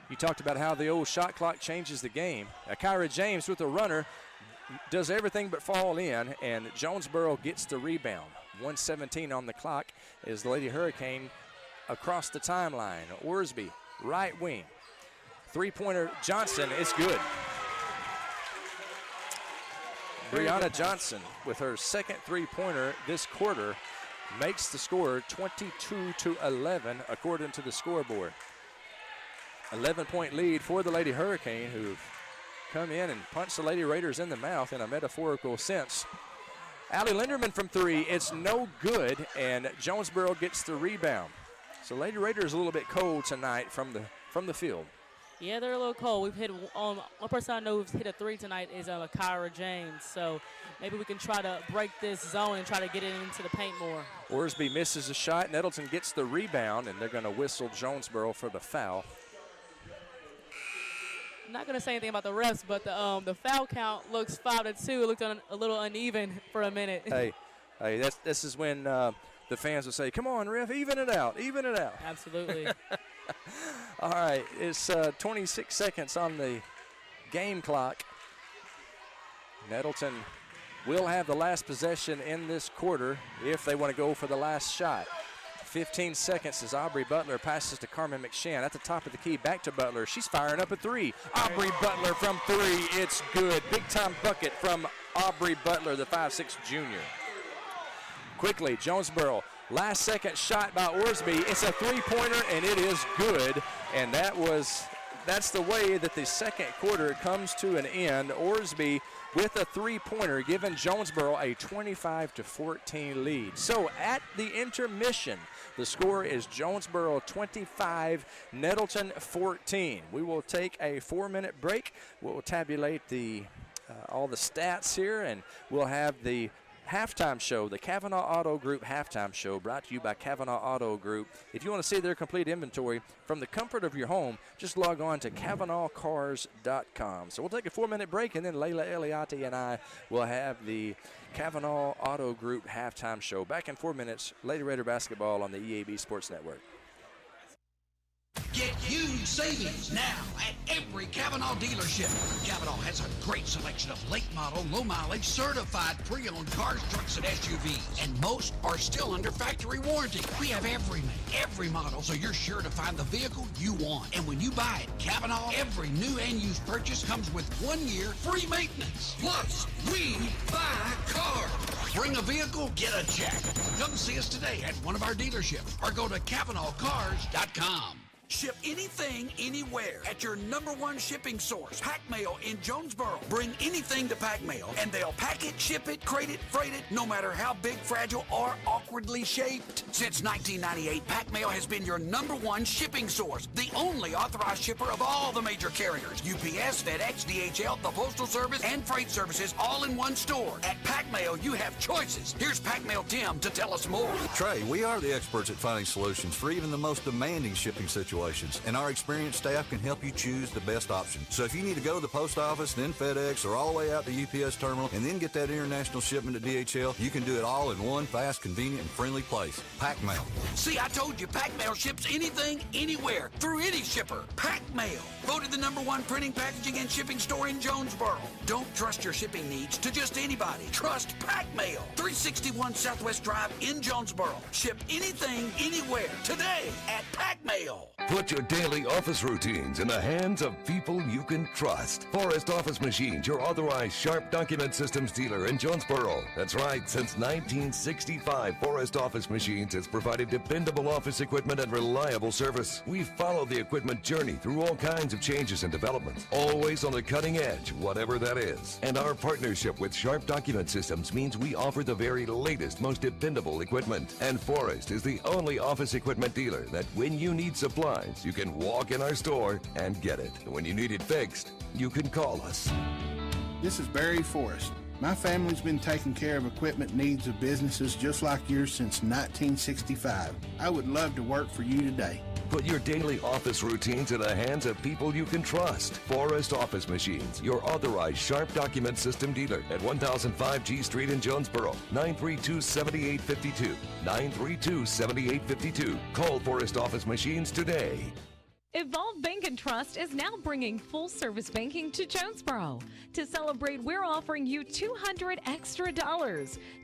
You talked about how the old shot clock changes the game. Akira James with the runner does everything but fall in, and Jonesboro gets the rebound. 1:17 on the clock is the Lady Hurricane across the timeline. Orsby, right wing. Three-pointer Johnson is good. Brianna Johnson with her second three-pointer this quarter makes the score 22-11 according to the scoreboard. 11-point lead for the Lady Hurricane, who've come in and punch the Lady Raiders in the mouth in a metaphorical sense. Allie Linderman from 3, it's no good, and Jonesboro gets the rebound. So Lady Raiders a little bit cold tonight from the field. Yeah, they're a little cold. We've hit one person I know who's hit a 3 tonight is Akira James. So maybe we can try to break this zone and try to get it into the paint more. Orsby misses a shot. Nettleton gets the rebound, and they're going to whistle Jonesboro for the foul. I'm not going to say anything about the refs, but the foul count looks 5-2. It looked a little uneven for a minute. Hey, this is when the fans will say, "Come on, ref, even it out, even it out." Absolutely. All right, it's 26 seconds on the game clock. Nettleton will have the last possession in this quarter if they want to go for the last shot. 15 seconds as Aubrey Butler passes to Carmen McShann at the top of the key. Back to Butler. She's firing up a 3. Aubrey Butler from 3. It's good. Big-time bucket from Aubrey Butler, the 5'6" junior. Quickly, Jonesboro. Last second shot by Orsby. It's a three-pointer, and it is good. And that's the way that the second quarter comes to an end. Orsby with a three-pointer, giving Jonesboro a 25-14 lead. So at the intermission, the score is Jonesboro 25, Nettleton 14. We will take a 4-minute break. We'll tabulate all the stats here, and we'll have the halftime show, the Kavanaugh Auto Group halftime show, brought to you by Kavanaugh Auto Group. If you want to see their complete inventory from the comfort of your home, just log on to KavanaughCars.com. So we'll take a 4-minute break, and then Layla Eliati and I will have the Kavanaugh Auto Group halftime show. Back in 4 minutes, Lady Raider basketball on the EAB Sports Network. Get huge savings now at every Kavanaugh dealership. Kavanaugh has a great selection of late model, low mileage, certified pre-owned cars, trucks, and SUVs. And most are still under factory warranty. We have every make, every model, so you're sure to find the vehicle you want. And when you buy at Kavanaugh, every new and used purchase comes with 1 year free maintenance. Plus, we buy cars. Bring a vehicle, get a check. Come see us today at one of our dealerships or go to KavanaughCars.com. Ship anything, anywhere at your #1 shipping source, Pack Mail in Jonesboro. Bring anything to Pack Mail, and they'll pack it, ship it, crate it, freight it, no matter how big, fragile, or awkwardly shaped. Since 1998, Pack Mail has been your #1 shipping source, the only authorized shipper of all the major carriers, UPS, FedEx, DHL, the Postal Service, and freight services, all in one store. At Pack Mail, you have choices. Here's Pack Mail Tim to tell us more. Trey, we are the experts at finding solutions for even the most demanding shipping situations, and our experienced staff can help you choose the best option. So if you need to go to the post office, then FedEx, or all the way out to UPS terminal, and then get that international shipment to DHL, you can do it all in one fast, convenient, and friendly place. Pack Mail. See, I told you, Pack Mail ships anything, anywhere, through any shipper. Pack Mail, voted the #1 printing, packaging, and shipping store in Jonesboro. Don't trust your shipping needs to just anybody. Trust Pack Mail, 361 Southwest Drive in Jonesboro. Ship anything, anywhere, today at Pack Mail. Put your daily office routines in the hands of people you can trust. Forrest Office Machines, your authorized Sharp document systems dealer in Jonesboro. That's right, since 1965, Forrest Office Machines has provided dependable office equipment and reliable service. We follow the equipment journey through all kinds of changes and developments, always on the cutting edge, whatever that is. And our partnership with Sharp document systems means we offer the very latest, most dependable equipment. And Forrest is the only office equipment dealer that when you need supplies, you can walk in our store and get it. When you need it fixed, you can call us. This is Barry Forrest. My family's been taking care of equipment needs of businesses just like yours since 1965. I would love to work for you today. Put your daily office routines in the hands of people you can trust. Forrest Office Machines, your authorized Sharp document system dealer at 1005 G Street in Jonesboro. 932-7852. 932-7852. Call Forrest Office Machines today. Evolve Bank and Trust is now bringing full-service banking to Jonesboro. To celebrate, we're offering you $200 extra.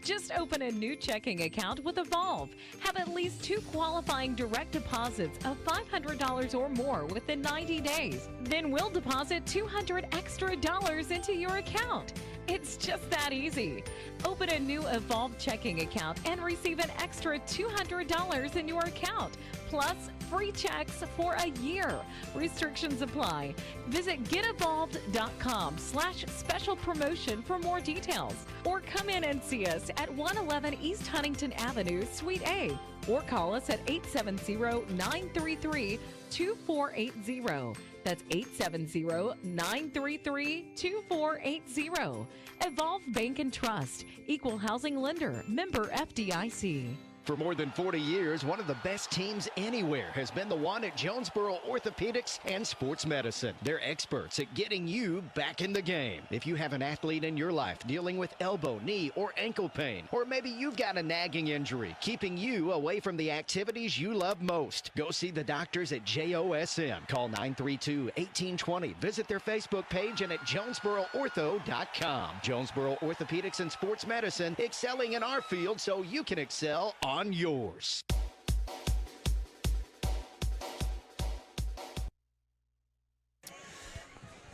Just open a new checking account with Evolve. Have at least 2 qualifying direct deposits of $500 or more within 90 days. Then we'll deposit $200 extra into your account. It's just that easy. Open a new Evolve checking account and receive an extra $200 in your account, plus free checks for a year. Restrictions apply. Visit getevolved.com/special promotion for more details, or come in and see us at 111 East Huntington Avenue, Suite A, or call us at 870-933-2480. That's 870-933-2480. Evolve Bank and Trust. Equal housing lender. Member FDIC. For more than 40 years, one of the best teams anywhere has been the one at Jonesboro Orthopedics and Sports Medicine. They're experts at getting you back in the game. If you have an athlete in your life dealing with elbow, knee, or ankle pain, or maybe you've got a nagging injury keeping you away from the activities you love most, go see the doctors at JOSM. Call 932-1820. Visit their Facebook page and at JonesboroOrtho.com. Jonesboro Orthopedics and Sports Medicine, excelling in our field so you can excel on yours.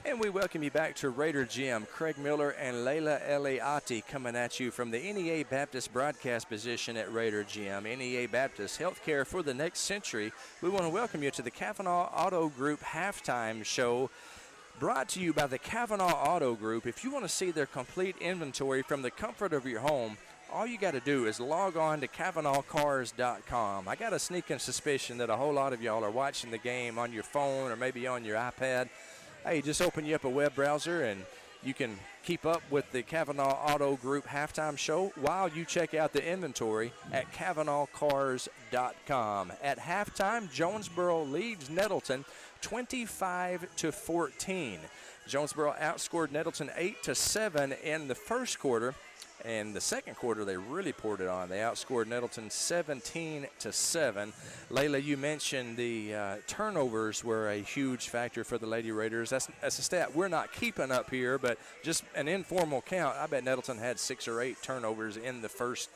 And we welcome you back to Raider Gym. Craig Miller and Layla Eliati coming at you from the NEA Baptist broadcast position at Raider Gym. NEA Baptist, healthcare for the next century. We want to welcome you to the Kavanaugh Auto Group halftime show, brought to you by the Kavanaugh Auto Group. If you want to see their complete inventory from the comfort of your home, all you got to do is log on to KavanaughCars.com. I got a sneaking suspicion that a whole lot of y'all are watching the game on your phone or maybe on your iPad. Hey, just open you up a web browser and you can Keep up with the Kavanaugh Auto Group halftime show while you check out the inventory at CavanaughCars.com. At halftime, Jonesboro leads Nettleton 25-14. Jonesboro outscored Nettleton 8-7 in the first quarter. In the second quarter, they really poured it on. They outscored Nettleton 17-7. Layla, you mentioned the turnovers were a huge factor for the Lady Raiders. That's a stat we're not keeping up here, but just an informal count. I bet Nettleton had 6 or 8 turnovers in the first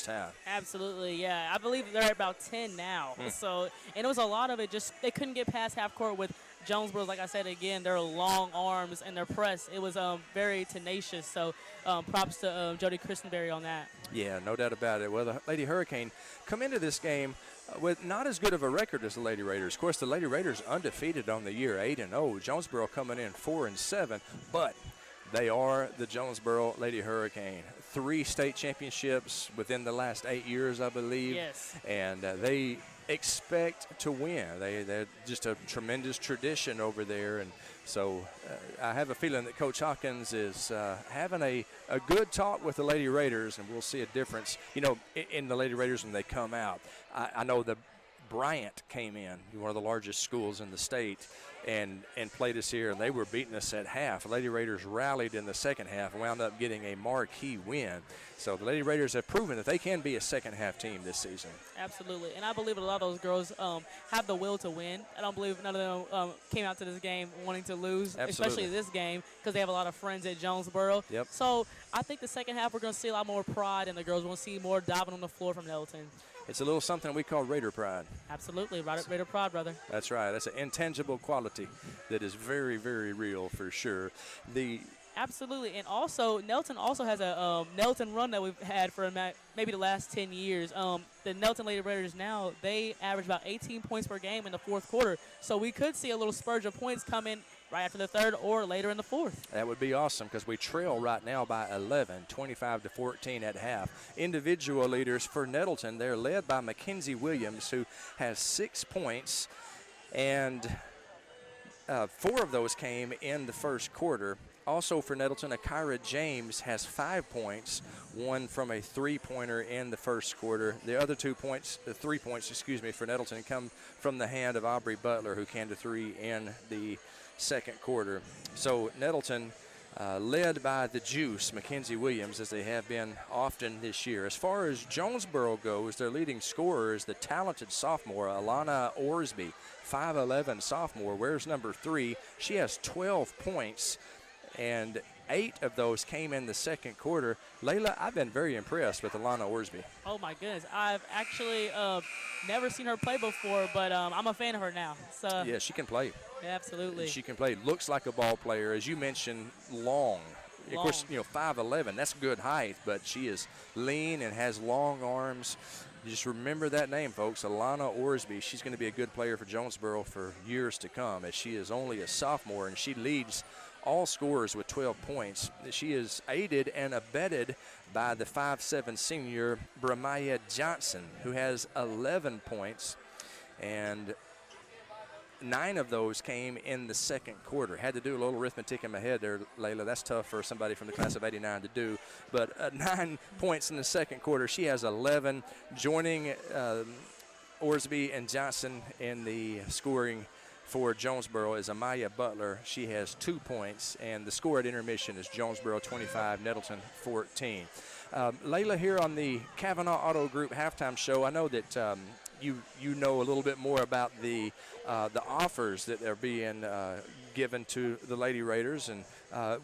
half. Absolutely, yeah. I believe they're at about 10 now. So, and it was a lot of it just they couldn't get past half court with Jonesboro. Like I said again, their long arms and their press. It was very tenacious. So, props to Jody Christenberry on that. Yeah, no doubt about it. Well, the Lady Hurricane come into this game with not as good of a record as the Lady Raiders. Of course, the Lady Raiders undefeated on the year, 8-0. Jonesboro coming in 4-7, but they are the Jonesboro Lady Hurricane. 3 state championships within the last 8 years, I believe. Yes. And they expect to win. They're just a tremendous tradition over there. And so I have a feeling that Coach Hawkins is having a good talk with the Lady Raiders, and we'll see a difference, in the Lady Raiders when they come out. I know the Bryant came in, one of the largest schools in the state, and played us here, and they were beating us at half. The Lady Raiders rallied in the second half and wound up getting a marquee win. So the Lady Raiders have proven that they can be a second-half team this season. Absolutely, and I believe a lot of those girls have the will to win. I don't believe none of them came out to this game wanting to lose, especially this game, because they have a lot of friends at Jonesboro. Yep. So I think the second half we're going to see a lot more pride, and the girls will see more diving on the floor from Nettleton. It's a little something we call Raider pride. Absolutely, Raider pride, brother. That's right. That's an intangible quality that is very, very real for sure. Absolutely, and also Nettleton also has a Nettleton run that we've had for maybe the last 10 years. The Nettleton Lady Raiders now, they average about 18 points per game in the fourth quarter. So we could see a little spurge of points come in right after the third or later in the fourth. That would be awesome because we trail right now by 11, 25-14 at half. Individual leaders for Nettleton, they're led by Mackenzie Williams, who has 6 points, and 4 of those came in the first quarter. Also for Nettleton, Akira James has 5 points, 1 from a three-pointer in the first quarter. The other 3 points, for Nettleton come from the hand of Aubrey Butler, who canned a 3 in the second quarter. So Nettleton led by the Juice, Mackenzie Williams, as they have been often this year. As far as Jonesboro goes, their leading scorer is the talented sophomore, Alana Orsby, 5'11 sophomore, wears number 3. She has 12 points, and 8 of those came in the second quarter. Layla, I've been very impressed with Alana Orsby. Oh, my goodness. I've actually never seen her play before, but I'm a fan of her now. So yeah, she can play. Yeah, absolutely. She can play. Looks like a ball player. As you mentioned, long. Of course, 5'11", that's good height, but she is lean and has long arms. Just remember that name, folks, Alana Orsby. She's going to be a good player for Jonesboro for years to come, as she is only a sophomore, and she leads all scorers with 12 points. She is aided and abetted by the 5'7" senior Bramaya Johnson, who has 11 points, and 9 of those came in the second quarter. Had to do a little arithmetic in my head there, Layla. That's tough for somebody from the class of '89 to do. But 9 points in the second quarter. She has 11. Joining Orsby and Johnson in the scoring for Jonesboro is Amaya Butler. She has 2 points. And the score at intermission is Jonesboro 25, Nettleton 14. Layla, here on the Kavanaugh Auto Group halftime show, I know that you know a little bit more about the offers that are being given to the Lady Raiders, and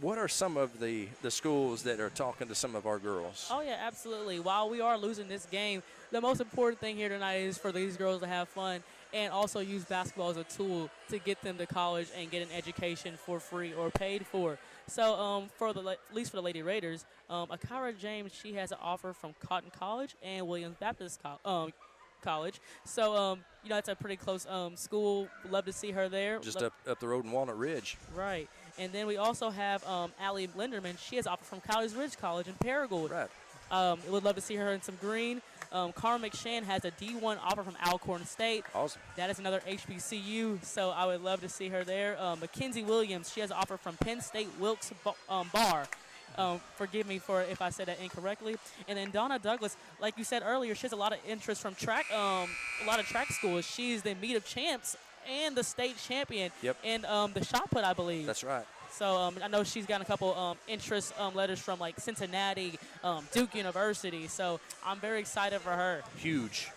what are some of the schools that are talking to some of our girls? Oh, yeah, absolutely. While we are losing this game, the most important thing here tonight is for these girls to have fun and also use basketball as a tool to get them to college and get an education for free or paid for. So at least for the Lady Raiders, Akira James, she has an offer from Cotton College and Williams Baptist College. So, it's a pretty close school. Love to see her there. Just up the road in Walnut Ridge. Right. And then we also have Allie Linderman. She has offer from Cowley's Ridge College in Paragould. Right. Would love to see her in some green. Carl McShann has a D1 offer from Alcorn State. Awesome. That is another HBCU, so I would love to see her there. Mackenzie Williams, she has an offer from Penn State Wilkes Barre. Forgive me for if I said that incorrectly. And then Donna Douglas, like you said earlier, she has a lot of interest from track, a lot of track schools. She's the meet of champs and the state champion in the shot put, I believe. That's right. So I know she's gotten a couple interest letters from like Cincinnati, Duke University. So I'm very excited for her. Huge,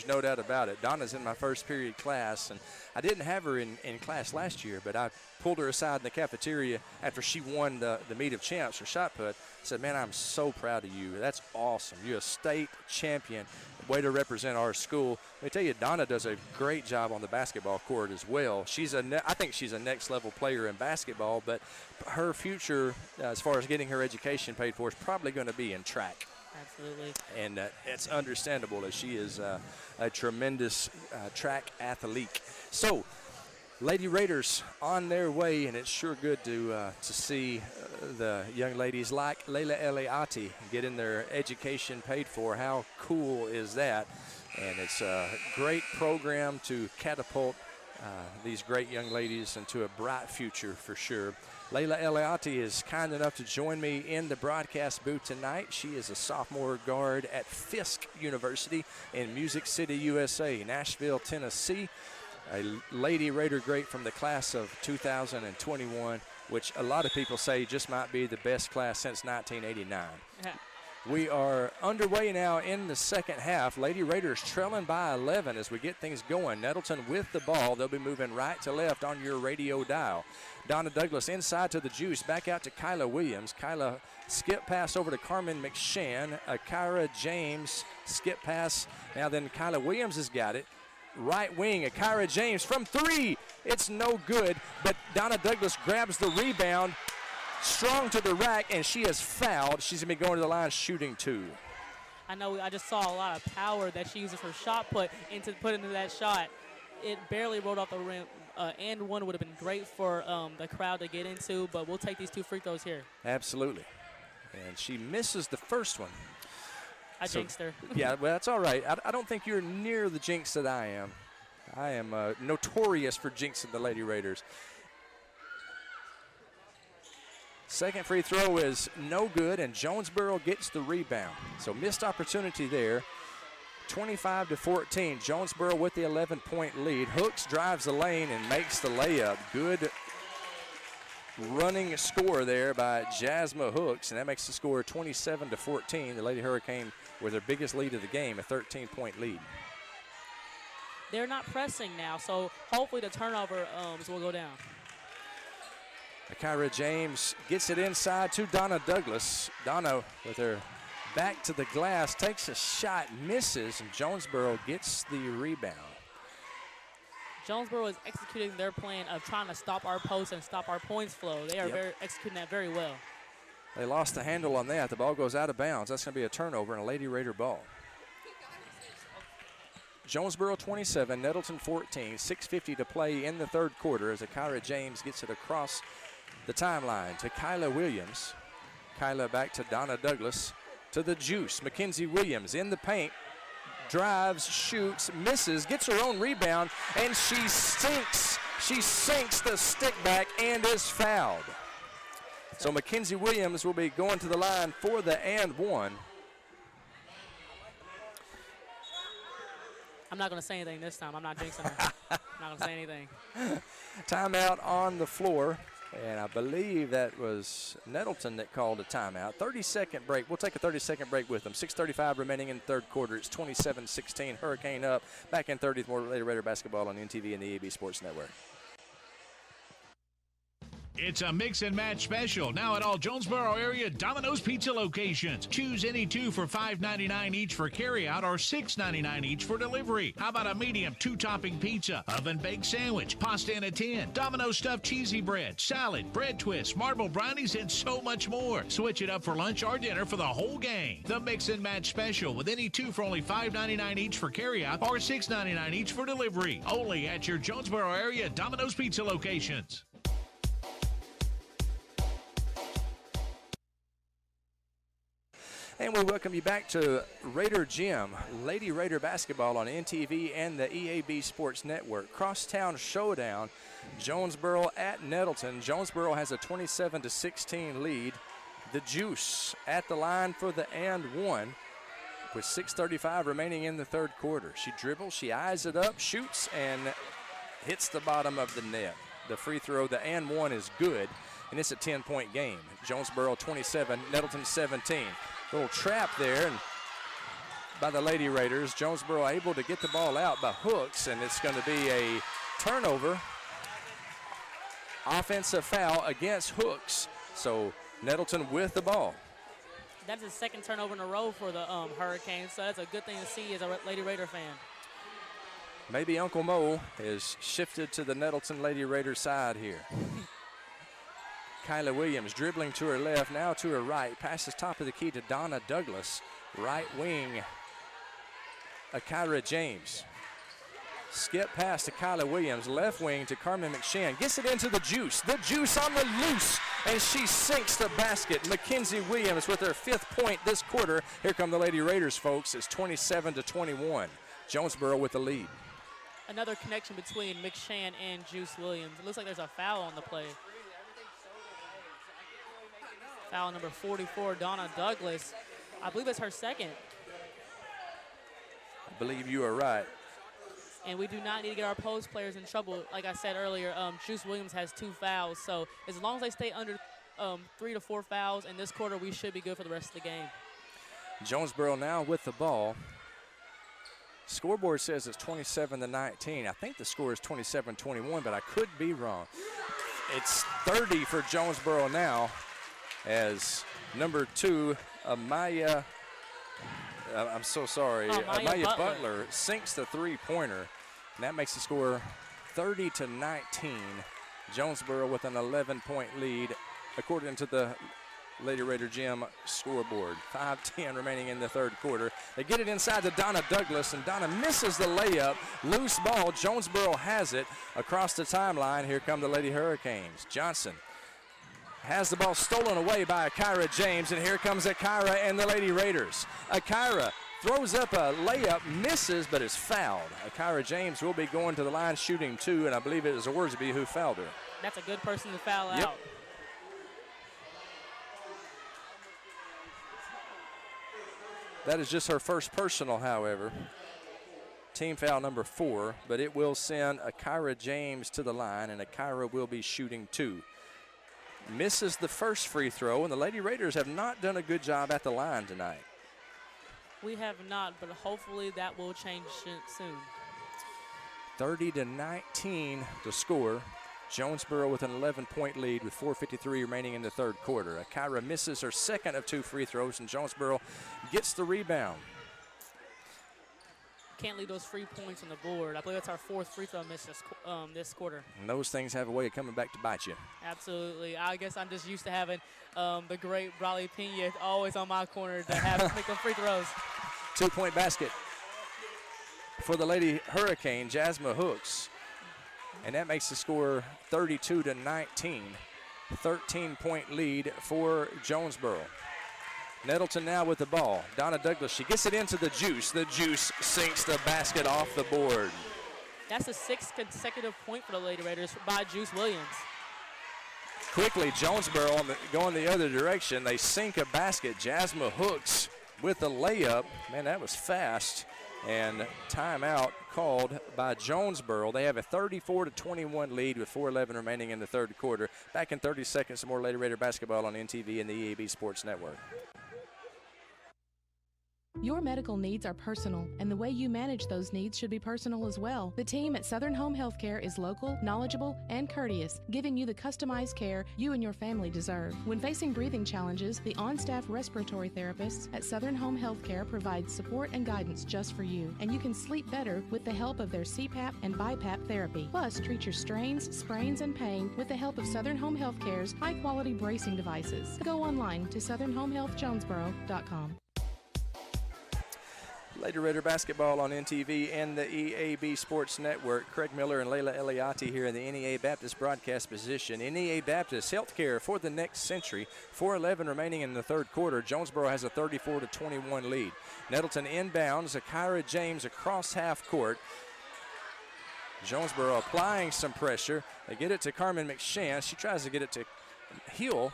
no doubt about it. Donna's in my first period class, and I didn't have her in class last year, but I pulled her aside in the cafeteria after she won the meet of champs for shot put. I said, man, I'm so proud of you. That's awesome. You're a state champion. Way to represent our school. Let me tell you, Donna does a great job on the basketball court as well. I think she's a next level player in basketball, but her future, as far as getting her education paid for, is probably going to be in track. Absolutely. And it's understandable as she is a tremendous track athlete. So, Lady Raiders on their way, and it's sure good to see the young ladies like Layla Eliati getting their education paid for. How cool is that? And it's a great program to catapult these great young ladies into a bright future for sure. Layla Eliati is kind enough to join me in the broadcast booth tonight. She is a sophomore guard at Fisk University in Music City, USA, Nashville, Tennessee. A Lady Raider great from the class of 2021, which a lot of people say just might be the best class since 1989. Yeah. We are underway now in the second half. Lady Raiders trailing by 11 as we get things going. Nettleton with the ball. They'll be moving right to left on your radio dial. Donna Douglas inside to the Juice. Back out to Kyla Williams. Kyla skip pass over to Carmen McShann. Akira James skip pass. Now then Kyla Williams has got it. Right wing, Akira James from three. It's no good, but Donna Douglas grabs the rebound. Strong to the rack, and she is fouled. She's going to be going to the line shooting two. I know I just saw a lot of power that she uses for shot put into that shot. It barely rolled off the rim, and one would have been great for the crowd to get into, but we'll take these two free throws here. Absolutely. And she misses the first one. I jinxed her. Yeah, well, that's all right. I don't think you're near the jinx that I am. I am notorious for jinxing the Lady Raiders. Second free throw is no good, and Jonesboro gets the rebound. So missed opportunity there. 25-14. Jonesboro with the 11-point lead. Hooks drives the lane and makes the layup. Good running score there by Jasmine Hooks, and that makes the score 27-14. The Lady Hurricane with their biggest lead of the game, a 13-point lead. They're not pressing now, so hopefully the turnover will go down. Akira James gets it inside to Donna Douglas. Donna with her back to the glass takes a shot, misses, and Jonesboro gets the rebound. Jonesboro is executing their plan of trying to stop our post and stop our points flow. They are executing that very well. They lost the handle on that. The ball goes out of bounds. That's going to be a turnover and a Lady Raider ball. Jonesboro 27, Nettleton 14, 6:50 to play in the third quarter as Akira James gets it across the timeline to Kyla Williams. Kyla back to Donna Douglas to the Juice. Mackenzie Williams in the paint. Drives, shoots, misses, gets her own rebound, and she sinks. She sinks the stick back and is fouled. So Mackenzie Williams will be going to the line for the and one. I'm not going to say anything this time. I'm not jinxing her. I'm not going to say anything. Timeout on the floor. And I believe that was Nettleton that called a timeout. 30-second break. We'll take a 30-second break with them. 6:35 remaining in the third quarter. It's 27-16. Hurricane up. Back in 30th. More Lady Raider basketball on NTV and the AB Sports Network. It's a mix and match special now at all Jonesboro area Domino's Pizza locations. Choose any two for $5.99 each for carryout or $6.99 each for delivery. How about a medium 2-topping pizza, oven-baked sandwich, pasta in a tin, Domino's stuffed cheesy bread, salad, bread twists, marble brownies, and so much more. Switch it up for lunch or dinner for the whole gang. The mix and match special with any two for only $5.99 each for carryout or $6.99 each for delivery. Only at your Jonesboro area Domino's Pizza locations. And we welcome you back to Raider Gym, Lady Raider basketball on NTV and the EAB Sports Network. Crosstown showdown, Jonesboro at Nettleton. Jonesboro has a 27-16 lead. The Juice at the line for the and one with 6:35 remaining in the third quarter. She dribbles, she eyes it up, shoots, and hits the bottom of the net. The free throw, the and one, is good, and it's a 10-point game. Jonesboro 27, Nettleton 17. Little trap there and by the Lady Raiders. Jonesboro able to get the ball out by hooks, and it's going to be a turnover. Offensive foul against Hooks. So Nettleton with the ball. That's his second turnover in a row for the Hurricanes, so that's a good thing to see as a Lady Raider fan. Maybe Uncle Mo has shifted to the Nettleton Lady Raider side here. Kyla Williams dribbling to her left, now to her right. Passes top of the key to Donna Douglas. Right wing, Akira James. Skip pass to Kyla Williams. Left wing to Carmen McShann. Gets it into the Juice. The Juice on the loose, and she sinks the basket. Mackenzie Williams with her 5th point this quarter. Here come the Lady Raiders, folks. It's 27-21. Jonesboro with the lead. Another connection between McShann and Juice Williams. It looks like there's a foul on the play. Foul number 44, Donna Douglas. I believe it's her second. I believe you are right. And we do not need to get our post players in trouble. Like I said earlier, Juice Williams has 2 fouls. So as long as they stay under 3 to 4 fouls in this quarter, we should be good for the rest of the game. Jonesboro now with the ball. Scoreboard says it's 27-19. I think the score is 27-21, but I could be wrong. It's 30 for Jonesboro now, as number 2, Amaya Butler sinks the three-pointer, and that makes the score 30-19. Jonesboro with an 11-point lead, according to the Lady Raider Gym scoreboard. 5:10 remaining in the third quarter. They get it inside to Donna Douglas, and Donna misses the layup. Loose ball. Jonesboro has it across the timeline. Here come the Lady Hurricanes. Johnson has the ball stolen away by Akira James, and here comes Akira and the Lady Raiders. Akira throws up a layup, misses, but is fouled. Akira James will be going to the line shooting 2, and I believe it is Orsby who fouled her. That's a good person to foul Yep. out. That is just her first personal, however. Team foul number 4, but it will send Akira James to the line, and Akira will be shooting 2. Misses the first free throw, and the Lady Raiders have not done a good job at the line tonight. We have not, but hopefully that will change soon. 30-19 to score. Jonesboro with an 11-point lead with 4:53 remaining in the third quarter. Akira misses her second of 2 free throws, and Jonesboro gets the rebound. Can't leave those free points on the board. I believe that's our 4th free throw miss this quarter. And those things have a way of coming back to bite you. Absolutely. I guess I'm just used to having the great Bradley Pena always on my corner to have us make them free throws. 2-point basket for the Lady Hurricane, Jasmine Hooks. And that makes the score 32-19. 13-point lead for Jonesboro. Nettleton now with the ball. Donna Douglas, she gets it into the Juice. The Juice sinks the basket off the board. That's the 6th consecutive point for the Lady Raiders by Juice Williams. Quickly, Jonesboro going the other direction. They sink a basket. Jasmine Hooks with the layup. Man, that was fast. And timeout called by Jonesboro. They have a 34-21 lead with 4:11 remaining in the third quarter. Back in 30 seconds, some more Lady Raider basketball on NTV and the EAB Sports Network. Your medical needs are personal, and the way you manage those needs should be personal as well. The team at Southern Home Healthcare is local, knowledgeable, and courteous, giving you the customized care you and your family deserve. When facing breathing challenges, the on-staff respiratory therapists at Southern Home Healthcare provide support and guidance just for you, and you can sleep better with the help of their CPAP and BiPAP therapy. Plus, treat your strains, sprains, and pain with the help of Southern Home Healthcare's high-quality bracing devices. Go online to southernhomehealthjonesboro.com. Lady Raider basketball on NTV and the EAB Sports Network. Craig Miller and Layla Eliati here in the NEA Baptist broadcast position. NEA Baptist healthcare for the next century. 4:11 remaining in the third quarter. Jonesboro has a 34-21 lead. Nettleton inbounds. Akira James across half court. Jonesboro applying some pressure. They get it to Carmen McShann. She tries to get it to Hill.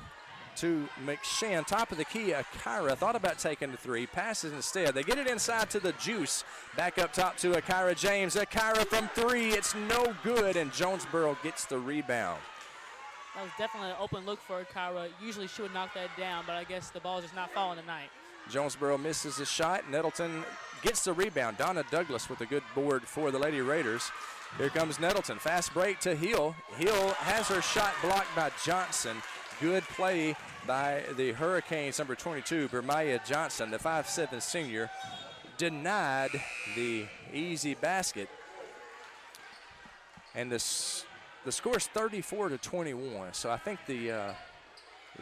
To McShann, top of the key. Akira thought about taking the three, passes instead. They get it inside to the Juice. Back up top to Akira James. Akira from three, it's no good, and Jonesboro gets the rebound. That was definitely an open look for Akira. Usually she would knock that down, but I guess the ball's just not falling tonight. Jonesboro misses the shot. Nettleton gets the rebound. Donna Douglas with a good board for the Lady Raiders. Here comes Nettleton. Fast break to Hill. Hill has her shot blocked by Johnson. Good play by the Hurricanes, number 22, Bermaya Johnson, the 5'7" senior, denied the easy basket. And the score is 34-21. So I think they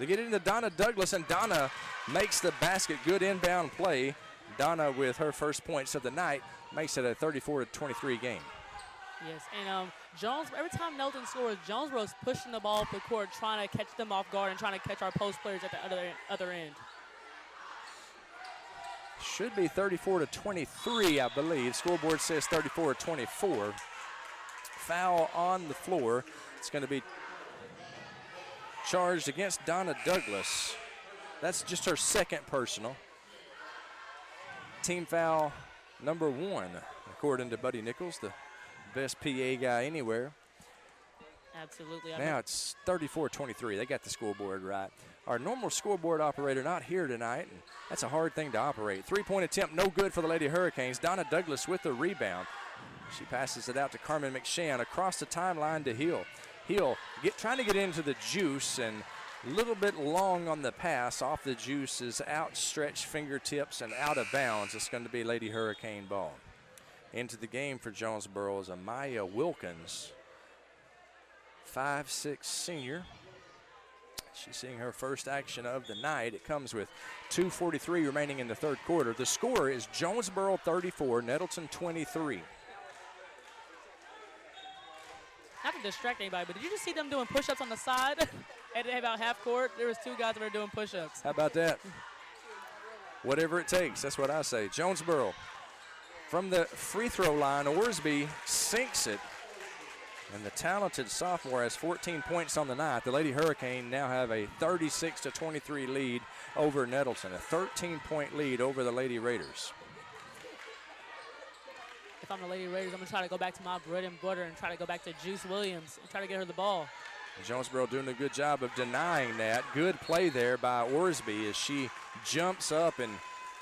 get into Donna Douglas, and Donna makes the basket. Good inbound play. Donna with her first points of the night makes it a 34-23 game. Yes, and every time Nettleton scores, Jonesboro's pushing the ball up the court, trying to catch them off guard and trying to catch our post players at the other end. Should be 34-23, I believe. Scoreboard says 34-24. Foul on the floor. It's going to be charged against Donna Douglas. That's just her second personal. Team foul number 1, according to Buddy Nichols, the best PA guy anywhere. Absolutely. Now it's 34-23. They got the scoreboard right. Our normal scoreboard operator not here tonight, and that's a hard thing to operate. Three-point attempt, no good for the Lady Hurricanes. Donna Douglas with the rebound. She passes it out to Carmen McShann across the timeline to Hill. Hill trying to get into the Juice, and a little bit long on the pass off the Juice's outstretched fingertips and out of bounds. It's going to be Lady Hurricane ball. Into the game for Jonesboro is Amaya Wilkins, 5'6" senior. She's seeing her first action of the night. It comes with 2:43 remaining in the third quarter. The score is Jonesboro 34, Nettleton 23. Not to distract anybody, but did you just see them doing push-ups on the side at about half court? There was 2 guys that were doing push-ups. How about that? Whatever it takes, that's what I say. Jonesboro from the free throw line, Orsby sinks it. And the talented sophomore has 14 points on the night. The Lady Hurricane now have a 36-23 lead over Nettleton, a 13-point lead over the Lady Raiders. If I'm the Lady Raiders, I'm going to try to go back to my bread and butter and try to go back to Juice Williams and try to get her the ball. Jonesboro doing a good job of denying that. Good play there by Orsby as she jumps up and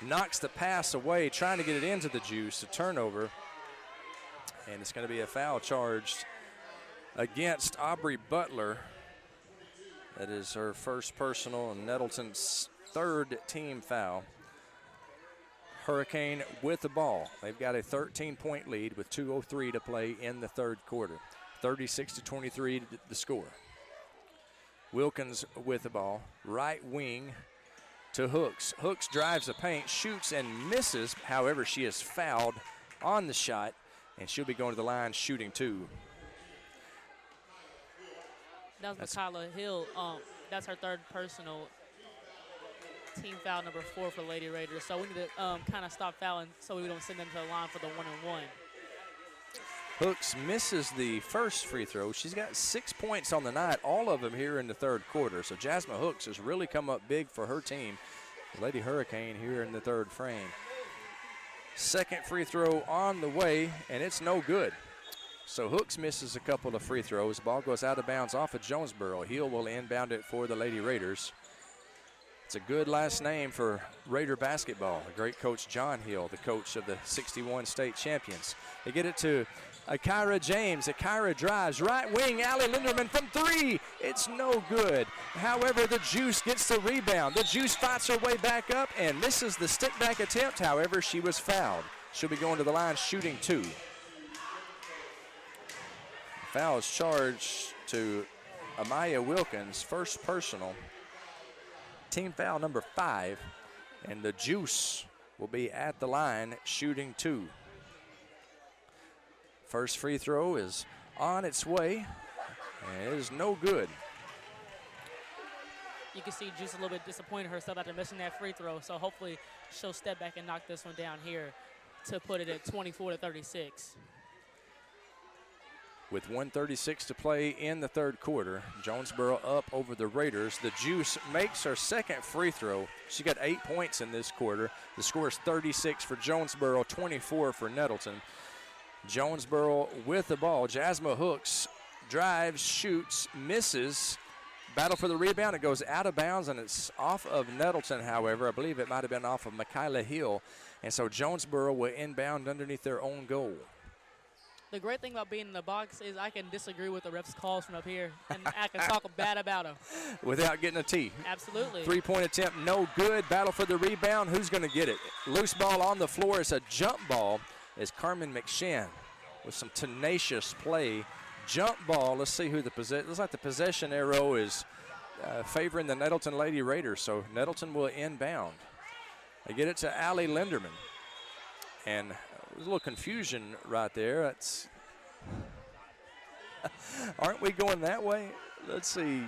knocks the pass away, trying to get it into the Juice, a turnover. And it's going to be a foul charged against Aubrey Butler. That is her first personal and Nettleton's third team foul. Hurricane with the ball. They've got a 13-point lead with 2:03 to play in the third quarter. 36-23 the score. Wilkins with the ball. Right wing to Hooks. Hooks drives the paint, shoots and misses. However, she is fouled on the shot, and she'll be going to the line shooting 2. That was Makayla Hill. That's her third personal. Team foul number 4 for Lady Raiders. So we need to kind of stop fouling so we don't send them to the line for the 1-and-1. Hooks misses the first free throw. She's got 6 points on the night, all of them here in the third quarter. So Jasmine Hooks has really come up big for her team. Lady Hurricane here in the third frame. Second free throw on the way, and it's no good. So Hooks misses a couple of free throws. Ball goes out of bounds off of Jonesboro. Hill will inbound it for the Lady Raiders. It's a good last name for Raider basketball. A great coach, John Hill, the coach of the 61 state champions. They get it to Akira James. Akira drives, right wing, Allie Linderman from 3. It's no good. However, the Juice gets the rebound. The Juice fights her way back up and misses the stick back attempt. However, she was fouled. She'll be going to the line shooting 2. Foul is charged to Amaya Wilkins, first personal. Team foul number 5, and the Juice will be at the line shooting 2. First free throw is on its way, and it is no good. You can see Juice a little bit disappointed herself after missing that free throw, so hopefully she'll step back and knock this one down here to put it at 24-36. With 1:36 to play in the third quarter, Jonesboro up over the Raiders. The Juice makes her second free throw. She got 8 points in this quarter. The score is 36 for Jonesboro, 24 for Nettleton. Jonesboro with the ball. Jasmine Hooks drives, shoots, misses. Battle for the rebound. It goes out of bounds, and it's off of Nettleton, however. I believe it might have been off of Michaela Hill. And so Jonesboro will inbound underneath their own goal. The great thing about being in the box is I can disagree with the ref's calls from up here, and I can talk bad about them. Without getting a tee. Absolutely. Three-point attempt, no good. Battle for the rebound. Who's going to get it? Loose ball on the floor. It's a jump ball. Is Carmen McShann with some tenacious play. Jump ball. Let's see who the possession. Looks like the possession arrow is favoring the Nettleton Lady Raiders, so Nettleton will inbound. They get it to Allie Linderman. And there's a little confusion right there. That's aren't we going that way? Let's see.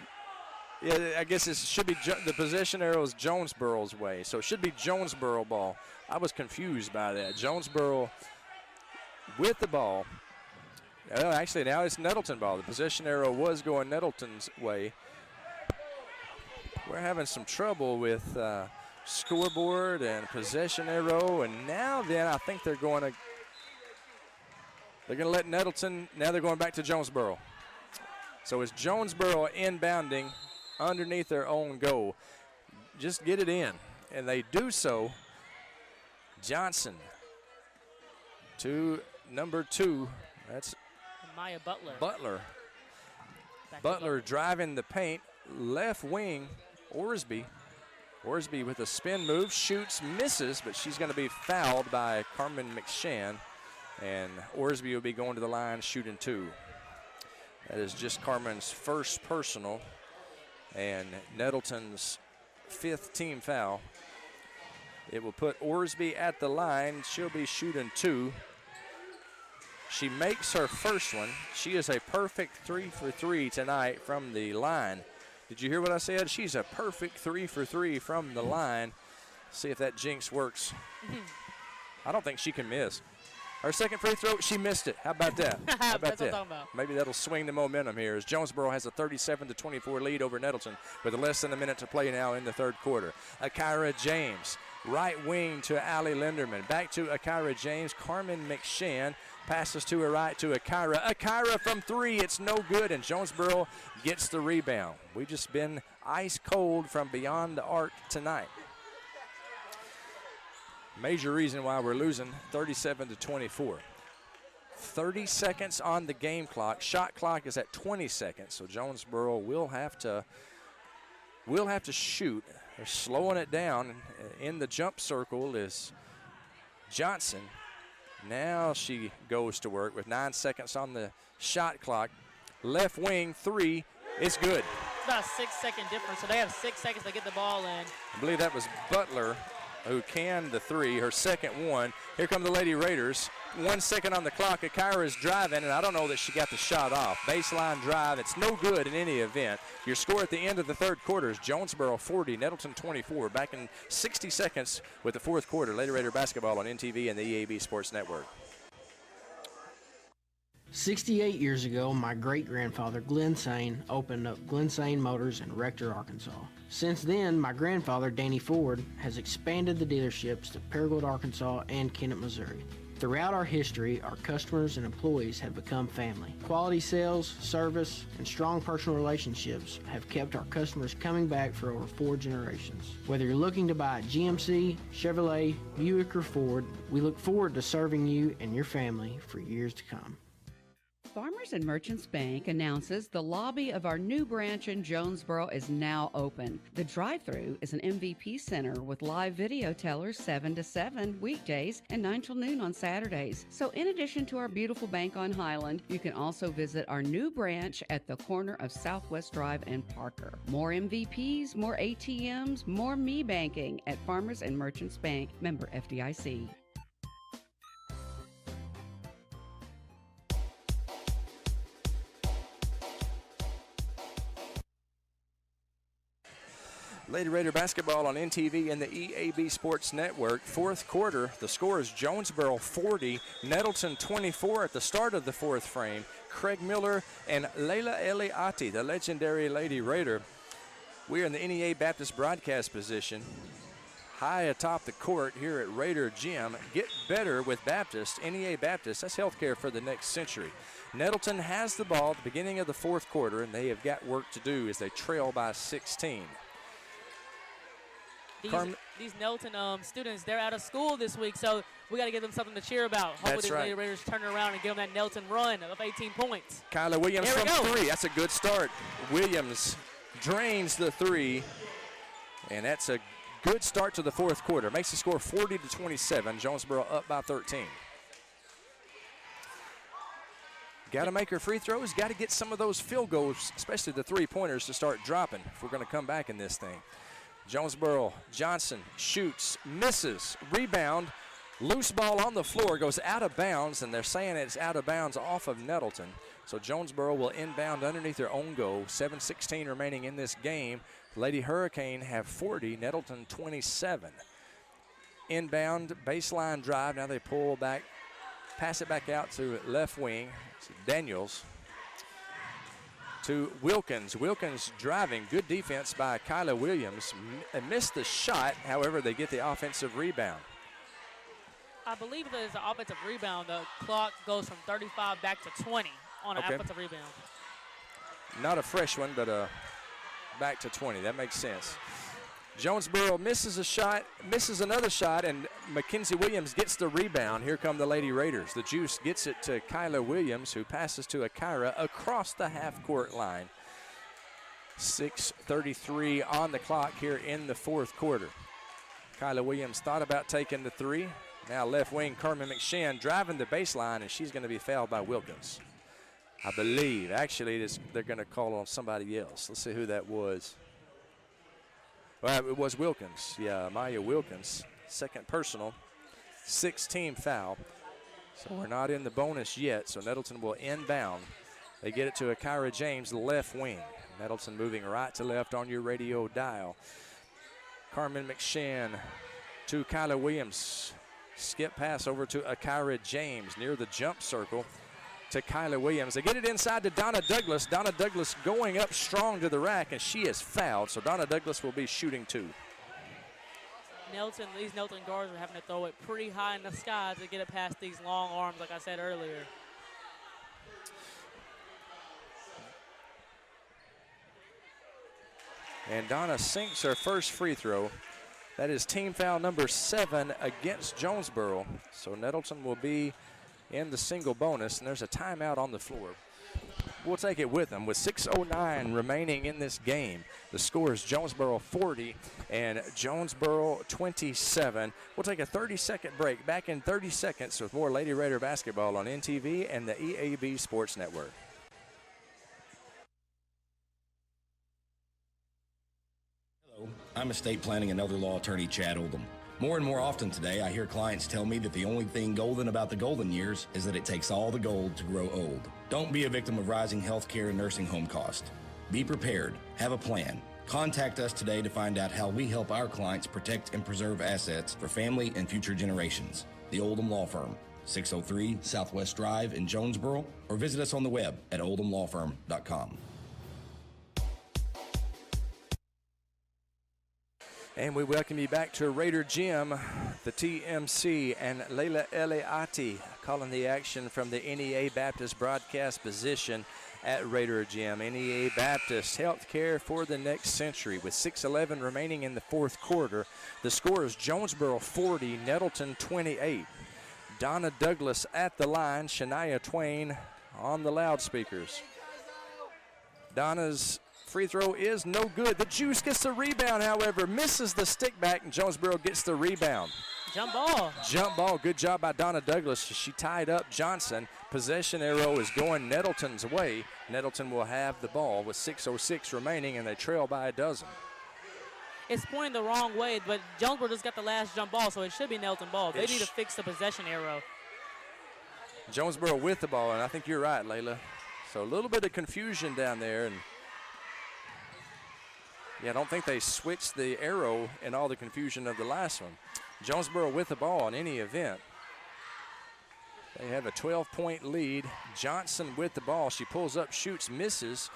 Yeah, I guess it should be the possession arrow is Jonesboro's way, so it should be Jonesboro ball. I was confused by that. Jonesboro with the ball. Oh, actually, now it's Nettleton ball. The possession arrow was going Nettleton's way. We're having some trouble with scoreboard and possession arrow, and now then I think they're going to let Nettleton, now they're going back to Jonesboro. So it's Jonesboro inbounding underneath their own goal. Just get it in, and they do so. Johnson to number 2, that's Maya Butler. Butler driving the paint, left wing, Orsby. Orsby with a spin move, shoots, misses, but she's going to be fouled by Carmen McShann, and Orsby will be going to the line shooting 2. That is just Carmen's first personal and Nettleton's 5th team foul. It will put Orsby at the line. She'll be shooting 2. She makes her first one. She is a perfect 3 for 3 tonight from the line. Did you hear what I said? She's a perfect 3 for 3 from the line. See if that jinx works. I don't think she can miss. Her second free throw, she missed it. How about that? How about That's that? what I'm talking about. Maybe that'll swing the momentum here as Jonesboro has a 37-24 lead over Nettleton with less than a minute to play now in the third quarter. Akira James, right wing to Allie Linderman. Back to Akira James. Carmen McShann passes to her right to Akira. Akira from 3, it's no good, and Jonesboro gets the rebound. We've just been ice cold from beyond the arc tonight. Major reason why we're losing 37-24. 30 seconds on the game clock. Shot clock is at 20 seconds, so Jonesboro will have to shoot. They're slowing it down. In the jump circle is Johnson. Now she goes to work with 9 seconds on the shot clock. Left wing 3, it's good. It's about a 6-second difference, so they have 6 seconds to get the ball in. I believe that was Butler who canned the 3, her second one. Here come the Lady Raiders. 1 second on the clock. Akira's driving, and I don't know that she got the shot off. Baseline drive, it's no good in any event. Your score at the end of the third quarter is Jonesboro 40, Nettleton 24. Back in 60 seconds with the fourth quarter. Lady Raider basketball on NTV and the EAB Sports Network. 68 years ago, my great-grandfather, Glenn Sane, opened up Glenn Sane Motors in Rector, Arkansas. Since then, my grandfather, Danny Ford, has expanded the dealerships to Paragould, Arkansas, and Kennett, Missouri. Throughout our history, our customers and employees have become family. Quality sales, service, and strong personal relationships have kept our customers coming back for over 4 generations. Whether you're looking to buy a GMC, Chevrolet, Buick, or Ford, we look forward to serving you and your family for years to come. Farmers and Merchants Bank announces the lobby of our new branch in Jonesboro is now open. The drive-thru is an MVP center with live video tellers 7 to 7 weekdays and 9 till noon on Saturdays. So in addition to our beautiful bank on Highland, you can also visit our new branch at the corner of Southwest Drive and Parker. More MVPs, more ATMs, more me banking at Farmers and Merchants Bank, member FDIC. Lady Raider basketball on NTV and the EAB Sports Network. Fourth quarter, the score is Jonesboro 40, Nettleton 24 at the start of the fourth frame. Craig Miller and Layla Eliati, the legendary Lady Raider. We are in the NEA Baptist broadcast position, high atop the court here at Raider Gym. Get better with Baptist. NEA Baptist, that's healthcare for the next century. Nettleton has the ball at the beginning of the fourth quarter, and they have got work to do as they trail by 16. These Nettleton students, they're out of school this week, so we got to give them something to cheer about. Hopefully these Lady Raiders turn it around and give them that Nettleton run of 18 points. Kyla Williams from three. That's a good start. Williams drains the three, and that's a good start to the fourth quarter. Makes the score 40-27. Jonesboro up by 13. Got to make her free throws. Got to get some of those field goals, especially the three-pointers, to start dropping if we're going to come back in this thing. Jonesboro, Johnson shoots, misses, rebound, loose ball on the floor, goes out of bounds, and they're saying it's out of bounds off of Nettleton. So Jonesboro will inbound underneath their own goal. 7:16 remaining in this game. Lady Hurricane have 40, Nettleton 27. Inbound, baseline drive. Now they pull back, pass it back out to left wing. It's Daniels. To Wilkins. Wilkins driving. Good defense by Kyla Williams. Missed the shot. However, they get the offensive rebound. I believe there's an offensive rebound. The clock goes from 35 back to 20 on an offensive rebound. Not a fresh one, but back to 20. That makes sense. Jonesboro misses a shot, misses another shot, and Mackenzie Williams gets the rebound. Here come the Lady Raiders. The Juice gets it to Kyla Williams, who passes to Akira across the half-court line. 6:33 on the clock here in the fourth quarter. Kyla Williams thought about taking the three. Now left wing, Carmen McShane driving the baseline, and she's going to be fouled by Wilkins. I believe. Actually, they're going to call on somebody else. Let's see who that was. Well, it was Wilkins. Yeah, Maya Wilkins. Second personal. 6-team foul. So we're not in the bonus yet, so Nettleton will inbound. They get it to Akira James, left wing. Nettleton moving right to left on your radio dial. Carmen McShane to Kyla Williams. Skip pass over to Akira James near the jump circle to Kyla Williams. They get it inside to Donna Douglas. Donna Douglas going up strong to the rack, and she is fouled, so Donna Douglas will be shooting two. These Nettleton guards are having to throw it pretty high in the sky to get it past these long arms, like I said earlier. And Donna sinks her first free throw. That is team foul number 7 against Jonesboro. So Nettleton will be in the single bonus, and there's a timeout on the floor. We'll take it with them. With 6:09 remaining in this game, the score is Jonesboro 40 and Jonesboro 27. We'll take a 30-second break. Back in 30 seconds with more Lady Raider basketball on NTV and the EAB Sports Network. Hello, I'm estate planning and elder law attorney Chad Oldham. More and more often today, I hear clients tell me that the only thing golden about the golden years is that it takes all the gold to grow old. Don't be a victim of rising healthcare and nursing home costs. Be prepared. Have a plan. Contact us today to find out how we help our clients protect and preserve assets for family and future generations. The Oldham Law Firm, 603 Southwest Drive in Jonesboro, or visit us on the web at oldhamlawfirm.com. And we welcome you back to Raider Gym, the TMC, and Layla Eliati calling the action from the NEA Baptist broadcast position at Raider Gym. NEA Baptist, healthcare for the next century. With 6:11 remaining in the fourth quarter, the score is Jonesboro 40, Nettleton 28. Donna Douglas at the line, Shania Twain on the loudspeakers. Donna's free throw is no good. The Juice gets the rebound, however, misses the stick back, and Jonesboro gets the rebound. Jump ball. Jump ball. Good job by Donna Douglas. She tied up Johnson. Possession arrow is going Nettleton's way. Nettleton will have the ball with 6:06 remaining, and they trail by a dozen. It's pointing the wrong way, but Jonesboro just got the last jump ball, so it should be Nettleton ball. They need to fix the possession arrow. Jonesboro with the ball, and I think you're right, Layla. So a little bit of confusion down there, and yeah, I don't think they switched the arrow in all the confusion of the last one. Jonesboro with the ball in any event. They have a 12-point lead. Johnson with the ball. She pulls up, shoots, misses.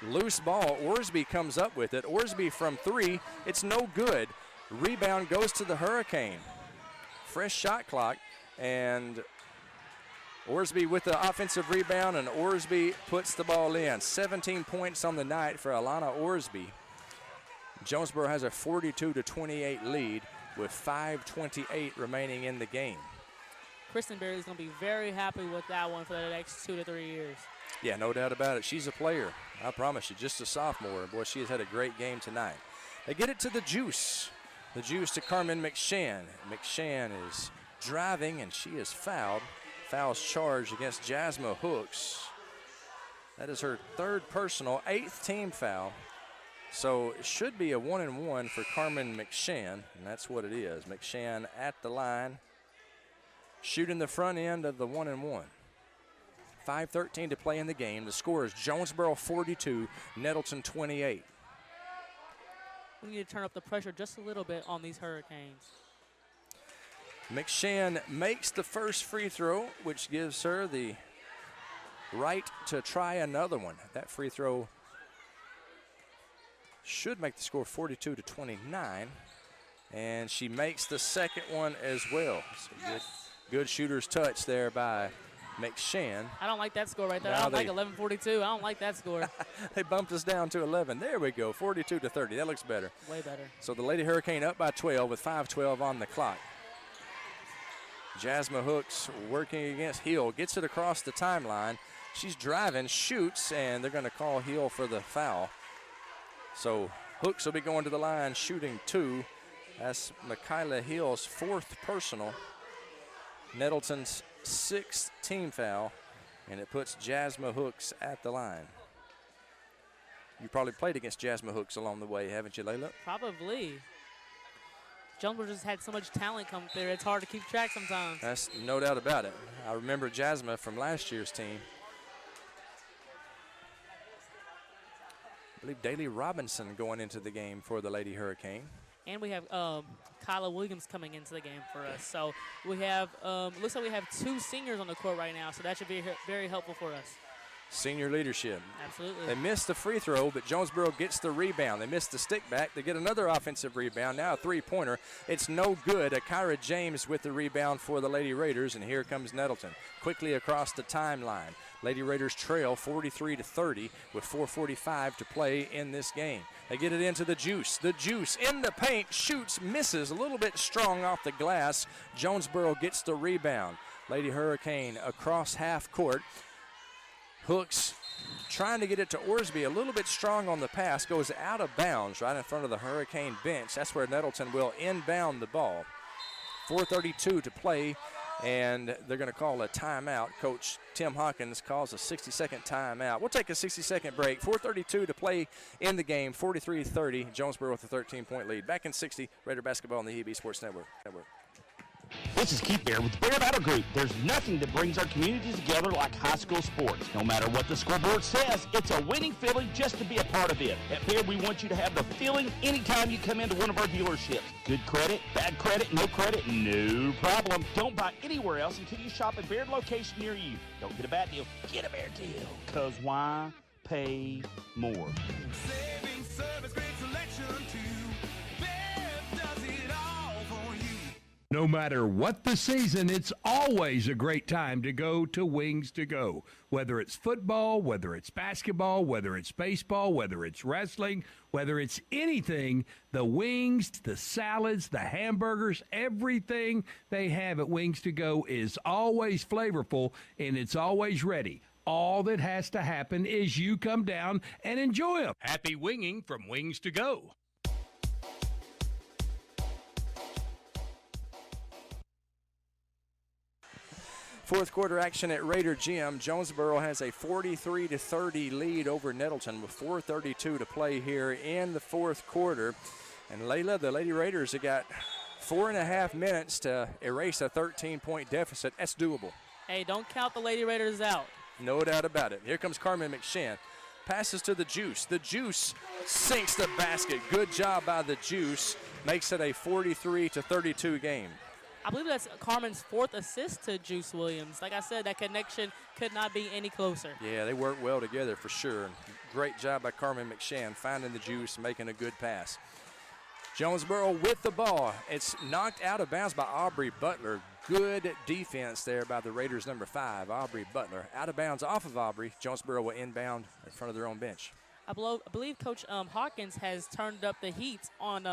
Loose ball. Orsby comes up with it. Orsby from three. It's no good. Rebound goes to the Hurricane. Fresh shot clock, and Orsby with the offensive rebound, and Orsby puts the ball in. 17 points on the night for Alana Orsby. Jonesboro has a 42-28 lead with 5:28 remaining in the game. Kristen Berry is going to be very happy with that one for the next 2 to 3 years. Yeah, no doubt about it. She's a player. I promise you, just a sophomore. Boy, she has had a great game tonight. They get it to the Juice. The Juice to Carmen McShann. McShann is driving, and she is fouled. Foul's charged against Jasmine Hooks. That is her third personal, 8th team foul. So it should be a 1-and-1 for Carmen McShann, and that's what it is. McShann at the line, shooting the front end of the 1-and-1. 5:13 to play in the game. The score is Jonesboro 42, Nettleton 28. We need to turn up the pressure just a little bit on these Hurricanes. McShann makes the first free throw, which gives her the right to try another one. That free throw should make the score 42-29, and she makes the second one as well. So good shooter's touch there by McShann. I don't like that score right there. Now I don't like 11-42. I don't like that score. They bumped us down to 11. There we go, 42-30. That looks better. Way better. So the Lady Hurricane up by 12 with 5:12 on the clock. Jasmine Hooks working against Hill, gets it across the timeline. She's driving, shoots, and they're going to call Hill for the foul. So Hooks will be going to the line shooting 2. That's Michaela Hill's 4th personal. Nettleton's 6th team foul, and it puts Jasmine Hooks at the line. You probably played against Jasmine Hooks along the way, haven't you, Layla? Probably. Jonesboro just had so much talent come through. It's hard to keep track sometimes. That's no doubt about it. I remember Jasmine from last year's team. I believe Daly Robinson going into the game for the Lady Hurricane. And we have Kyla Williams coming into the game for us. So we have, looks like we have 2 seniors on the court right now, so that should be very helpful for us. Senior leadership. Absolutely. They missed the free throw, but Jonesboro gets the rebound. They missed the stick back. They get another offensive rebound, now a three-pointer. It's no good. Akira James with the rebound for the Lady Raiders, and here comes Nettleton. Quickly across the timeline. Lady Raiders trail 43-30 with 4:45 to play in this game. They get it into the Juice. The Juice in the paint, shoots, misses, a little bit strong off the glass. Jonesboro gets the rebound. Lady Hurricane across half court. Hooks trying to get it to Orsby, a little bit strong on the pass, goes out of bounds right in front of the Hurricane bench. That's where Nettleton will inbound the ball. 4:32 to play, and they're going to call a timeout. Coach Tim Hawkins calls a 60-second timeout. We'll take a 60-second break. 4:32 to play in the game, 43-30. Jonesboro with a 13-point lead. Back in 60, Raider basketball on the EB Sports Network. This is Keith Bear with Bear Battle Group. There's nothing that brings our communities together like high school sports. No matter what the scoreboard says, it's a winning feeling just to be a part of it. At Bear, we want you to have the feeling anytime you come into one of our dealerships. Good credit, bad credit, no problem. Don't buy anywhere else until you shop at Bear location near you. Don't get a bad deal, get a Bear deal. Because why pay more? Saving service, great selection too. Bev does it all for you. No matter what the season, it's always a great time to go to Wings to Go. Whether it's football, whether it's basketball, whether it's baseball, whether it's wrestling, whether it's anything, the wings, the salads, the hamburgers, everything they have at Wings to Go is always flavorful, and it's always ready. All that has to happen is you come down and enjoy them. Happy winging from Wings to Go. Fourth quarter action at Raider Gym. Jonesboro has a 43-30 lead over Nettleton with 4:32 to play here in the fourth quarter. And Layla, the Lady Raiders have got 4.5 minutes to erase a 13-point deficit. That's doable. Hey, don't count the Lady Raiders out. No doubt about it. Here comes Carmen McShann. Passes to the Juice. The Juice sinks the basket. Good job by the Juice. Makes it a 43-32 game. I believe that's Carmen's 4th assist to Juice Williams. Like I said, that connection could not be any closer. Yeah, they work well together for sure. Great job by Carmen McShann finding the Juice, making a good pass. Jonesboro with the ball. It's knocked out of bounds by Aubrey Butler. Good defense there by the Raiders' number 5, Aubrey Butler. Out of bounds off of Aubrey. Jonesboro will inbound in front of their own bench. I believe Coach Hawkins has turned up the heat on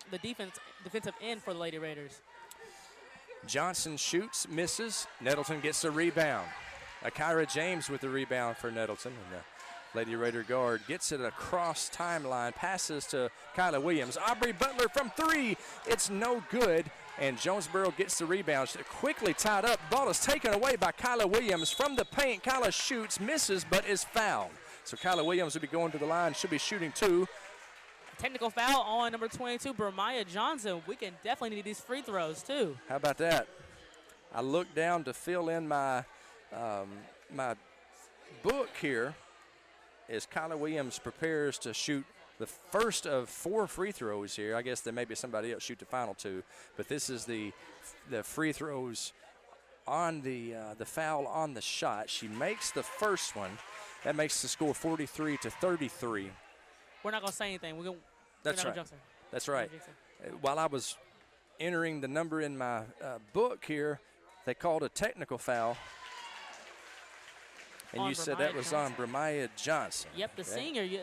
the defensive end for the Lady Raiders. Johnson shoots, misses. Nettleton gets the rebound. Akira James with the rebound for Nettleton. And the Lady Raider guard gets it across timeline, passes to Kyla Williams. Aubrey Butler from 3. It's no good. And Jonesboro gets the rebound. Quickly tied up. Ball is taken away by Kyla Williams from the paint. Kyla shoots, misses, but is fouled. So Kyla Williams will be going to the line, should be shooting 2. Technical foul on number 22, Bremiah Johnson. We can definitely need these free throws, too. How about that? I look down to fill in my my book here as Kyla Williams prepares to shoot the first of 4 free throws here. I guess there may be somebody else shoot the final 2, but this is the free throws on the foul on the shot. She makes the first one. That makes the score 43-33. We're not going to say anything. That's right. That's right. While I was entering the number in my book here, they called a technical foul. And on you said Bremiah that was Johnson. on Bremiah Johnson. Yep, the senior. You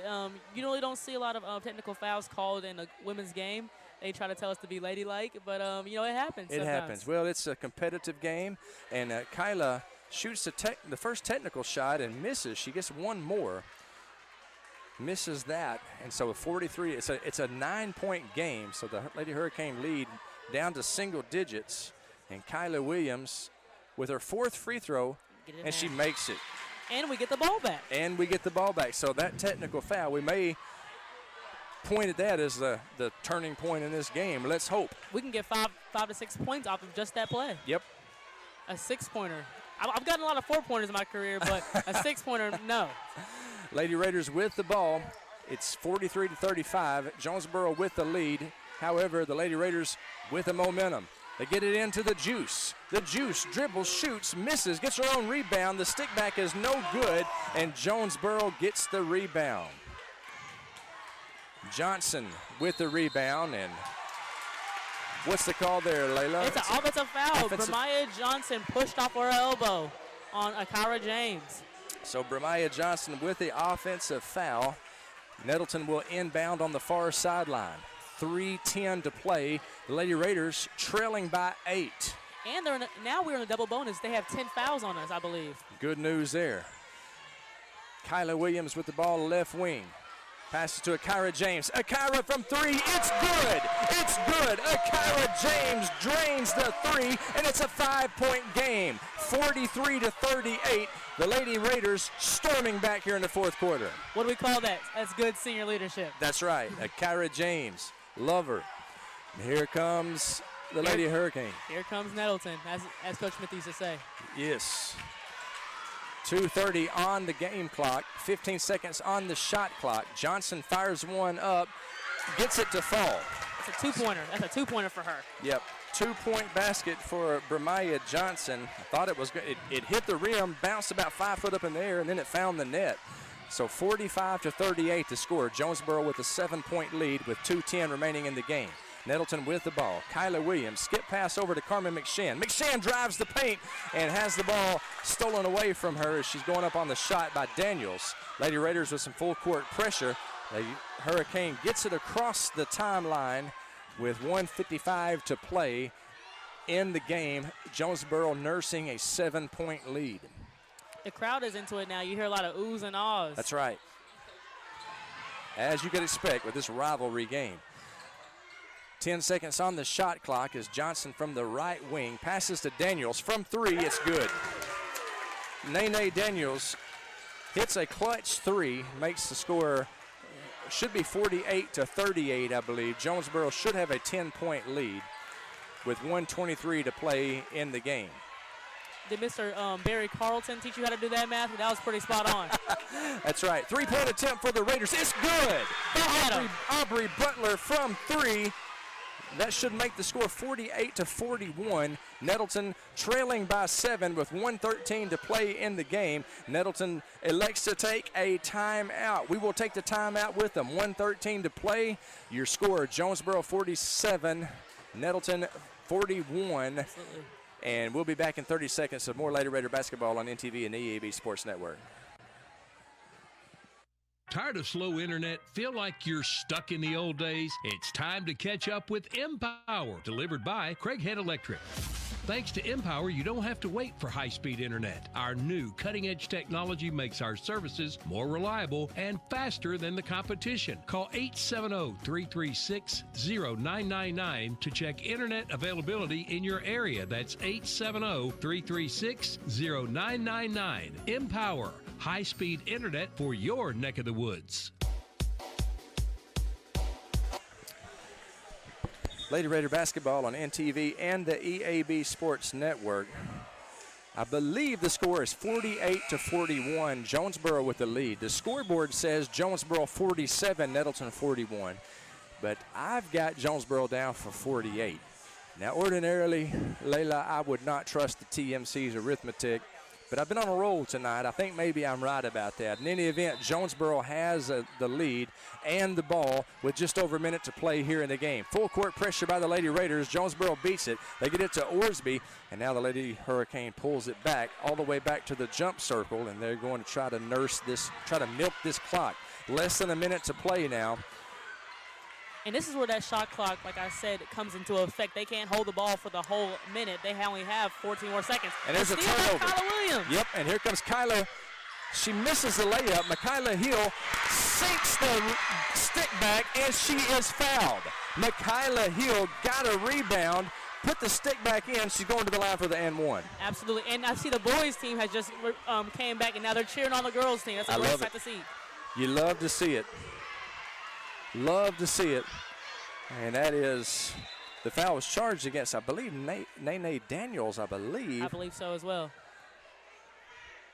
really don't see a lot of technical fouls called in a women's game. They try to tell us to be ladylike, but, it happens It sometimes. happens. Well, it's a competitive game, and Kyla shoots the first technical shot and misses. She gets one more. Misses that, and so a 43. It's a 9-point game. So the Lady Hurricane lead down to single digits, and Kyla Williams with her 4th free throw, and she makes it. And we get the ball back. So that technical foul, we may point at that as the turning point in this game. Let's hope We can get 5 to 6 points off of just that play. Yep. A 6-pointer. I've gotten a lot of 4-pointers in my career, but a 6-pointer, no. Lady Raiders with the ball. It's 43-35. Jonesboro with the lead. However, the Lady Raiders with the momentum. They get it into the Juice. The Juice dribbles, shoots, misses, gets her own rebound. The stick back is no good, and Jonesboro gets the rebound. Johnson with the rebound, and what's the call there, Layla? It's an offensive foul. Bremiah Johnson pushed off her elbow on Akira James. So Bremiah Johnson with the offensive foul. Nettleton will inbound on the far sideline. 3:10 to play. The Lady Raiders trailing by 8. And now we're in a double bonus. They have 10 fouls on us, I believe. Good news there. Kyla Williams with the ball left wing. Passes to Akira James. Akira from 3. It's good. It's good. Akira James drains the 3, and it's a 5-point game. 43-38. The Lady Raiders storming back here in the fourth quarter. What do we call that? That's good senior leadership. That's right. Akira James. Love her. And here comes the Lady Hurricane. Here comes Nettleton, as Coach Smith used to say. Yes. 2:30 on the game clock, 15 seconds on the shot clock. Johnson fires one up, gets it to fall. That's a 2-pointer. That's a 2-pointer for her. Yep, 2-point basket for Bremiah Johnson. I thought it was good. It hit the rim, bounced about 5 foot up in the air, and then it found the net. So 45-38 to score. Jonesboro with a 7-point lead with 2:10 remaining in the game. Nettleton with the ball. Kyla Williams, skip pass over to Carmen McShann. McShann drives the paint and has the ball stolen away from her as she's going up on the shot by Daniels. Lady Raiders with some full court pressure. The Hurricane gets it across the timeline with 1:55 to play in the game. Jonesboro nursing a 7-point lead. The crowd is into it now. You hear a lot of oohs and ahs. That's right. As you could expect with this rivalry game. 10 seconds on the shot clock as Johnson from the right wing passes to Daniels from 3. It's good. Nene Daniels hits a clutch 3, makes the score, should be 48-38, I believe. Jonesboro should have a 10-point lead with 1:23 to play in the game. Did Mr. Barry Carlton teach you how to do that math? That was pretty spot on. That's right. 3-point attempt for the Raiders. It's good. Aubrey Butler from 3. That should make the score 48-41. Nettleton trailing by 7 with 1:13 to play in the game. Nettleton elects to take a timeout. We will take the timeout with them. 1:13 to play. Your score, Jonesboro 47, Nettleton 41. Absolutely. And we'll be back in 30 seconds of more Lady Raider basketball on NTV and EAB Sports Network. Tired of slow internet? Feel like you're stuck in the old days? It's time to catch up with Empower, delivered by Craig Head Electric. Thanks to Empower, you don't have to wait for high-speed internet. Our new cutting-edge technology makes our services more reliable and faster than the competition. Call 870-336-0999 to check internet availability in your area. That's 870-336-0999. Empower, high-speed internet for your neck of the woods. Lady Raider basketball on NTV and the EAB Sports Network. I believe the score is 48-41. Jonesboro with the lead. The scoreboard says Jonesboro 47, Nettleton 41. But I've got Jonesboro down for 48. Now, ordinarily, Layla, I would not trust the TMC's arithmetic. But I've been on a roll tonight. I think maybe I'm right about that. In any event, Jonesboro has the lead and the ball with just over a minute to play here in the game. Full court pressure by the Lady Raiders. Jonesboro beats it. They get it to Orsby, and now the Lady Hurricane pulls it back all the way back to the jump circle, and they're going to try to milk this clock. Less than a minute to play now. And this is where that shot clock, like I said, comes into effect. They can't hold the ball for the whole minute. They only have 14 more seconds. And there's a turnover. Kyla Williams. Yep, and here comes Kyla. She misses the layup. Michaela Hill sinks the stick back, and she is fouled. Michaela Hill got a rebound, put the stick back in. She's going to the line for the and one. Absolutely. And I see the boys' team has just came back, and now they're cheering on the girls' team. That's a great sight to see. You love to see it. Love to see it. And that is, the foul was charged against, I believe, Nene Daniels, I believe. I believe so as well.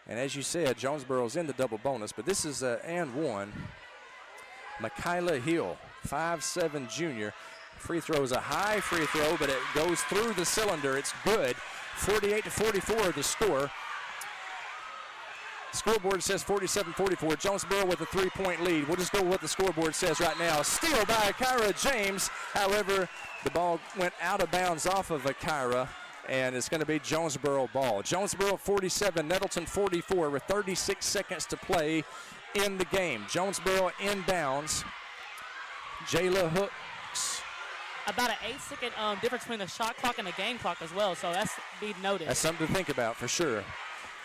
And as you said, Jonesboro's in the double bonus, but this is an and one. Michaela Hill, 5'7" junior. Free throw is a high free throw, but it goes through the cylinder. It's good. 48-44 the score. Scoreboard says 47-44. Jonesboro with a 3-point lead. We'll just go with what the scoreboard says right now. Steal by Akira James. However, the ball went out of bounds off of Akira, and it's going to be Jonesboro ball. Jonesboro 47, Nettleton 44 with 36 seconds to play in the game. Jonesboro inbounds. Jayla Hooks. About an 8-second difference between the shot clock and the game clock as well, so that's be noted. That's something to think about for sure.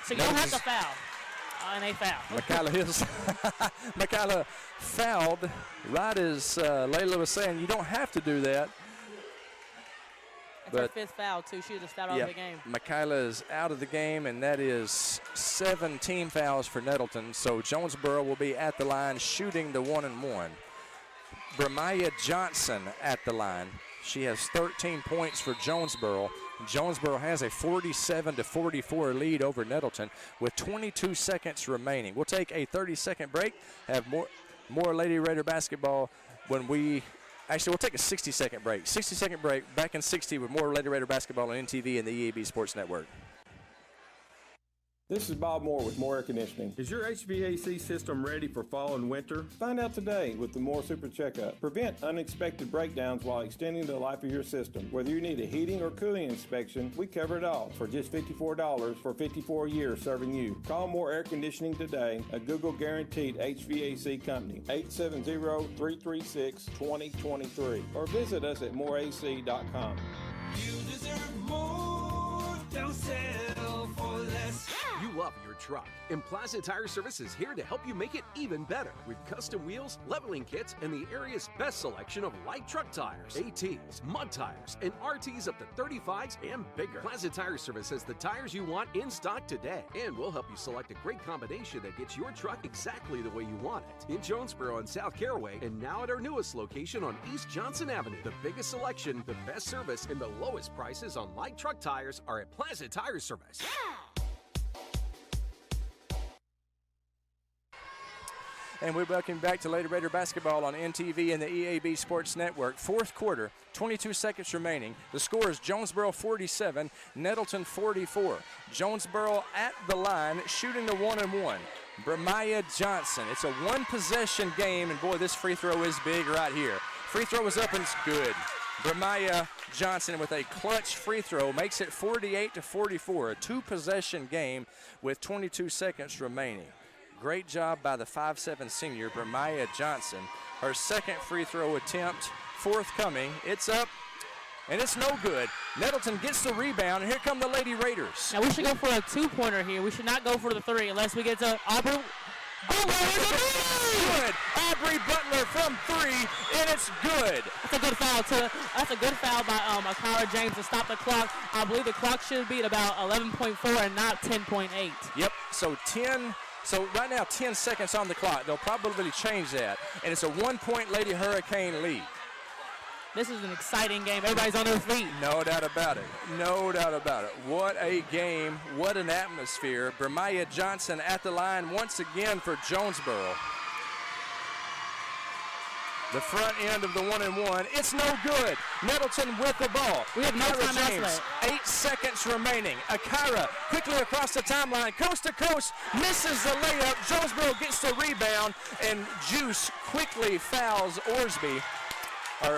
So you don't have to foul. And they fouled. Michaela fouled right as Layla was saying. You don't have to do that. That's her fifth foul, too. She just fouled out of the game. Michaela is out of the game, and that is 17 fouls for Nettleton. So Jonesboro will be at the line shooting the 1-and-1. Bramaya Johnson at the line. She has 13 points for Jonesboro. Jonesboro has a 47-44 lead over Nettleton with 22 seconds remaining. We'll take a 30-second break, have more Lady Raider basketball when we'll take a 60-second break. 60-second break, back in 60 with more Lady Raider basketball on NTV and the EAB Sports Network. This is Bob Moore with Moore Air Conditioning. Is your HVAC system ready for fall and winter? Find out today with the Moore Super Checkup. Prevent unexpected breakdowns while extending the life of your system. Whether you need a heating or cooling inspection, we cover it all for just $54 for 54 years serving you. Call Moore Air Conditioning today, a Google guaranteed HVAC company, 870-336-2023, or visit us at moreac.com. You deserve more. Don't settle for less. You love your your truck. And Plaza Tire Service is here to help you make it even better with custom wheels, leveling kits, and the area's best selection of light truck tires, ATs, mud tires, and RTs up to 35s and bigger. Plaza Tire Service has the tires you want in stock today, and we'll help you select a great combination that gets your truck exactly the way you want it. In Jonesboro and South Caraway, and now at our newest location on East Johnson Avenue. The biggest selection, the best service, and the lowest prices on light truck tires are at Plaza Tire Service. And we welcome back to Lady Raider basketball on NTV and the EAB Sports Network. Fourth quarter, 22 seconds remaining. The score is Jonesboro 47, Nettleton 44. Jonesboro at the line, shooting the 1-and-1. Bremiah Johnson. It's a one-possession game, and boy, this free throw is big right here. Free throw is up and it's good. Bremiah Johnson with a clutch free throw makes it 48-44, a two-possession game with 22 seconds remaining. Great job by the 5'7" senior, Bremiah Johnson. Her second free throw attempt forthcoming. It's up, and it's no good. Nettleton gets the rebound, and here come the Lady Raiders. Now we should go for a two-pointer here. We should not go for the three unless we get to Aubrey. Good. Aubrey Butler from three, and it's good. That's a good foul, too. That's a good foul by Akara James to stop the clock. I believe the clock should be at about 11.4 and not 10.8. Yep, so right now 10 seconds on the clock. They'll probably change that, and it's a 1-point Lady Hurricane lead. This is an exciting game. Everybody's on their feet. No doubt about it. No doubt about it. What a game. What an atmosphere. Bremiah Johnson at the line once again for Jonesboro. The front end of the 1-and-1. It's no good. Nettleton with the ball. We have no time James, 8 seconds remaining. Akira quickly across the timeline, coast to coast, misses the layup. Jonesboro gets the rebound, and Juice quickly fouls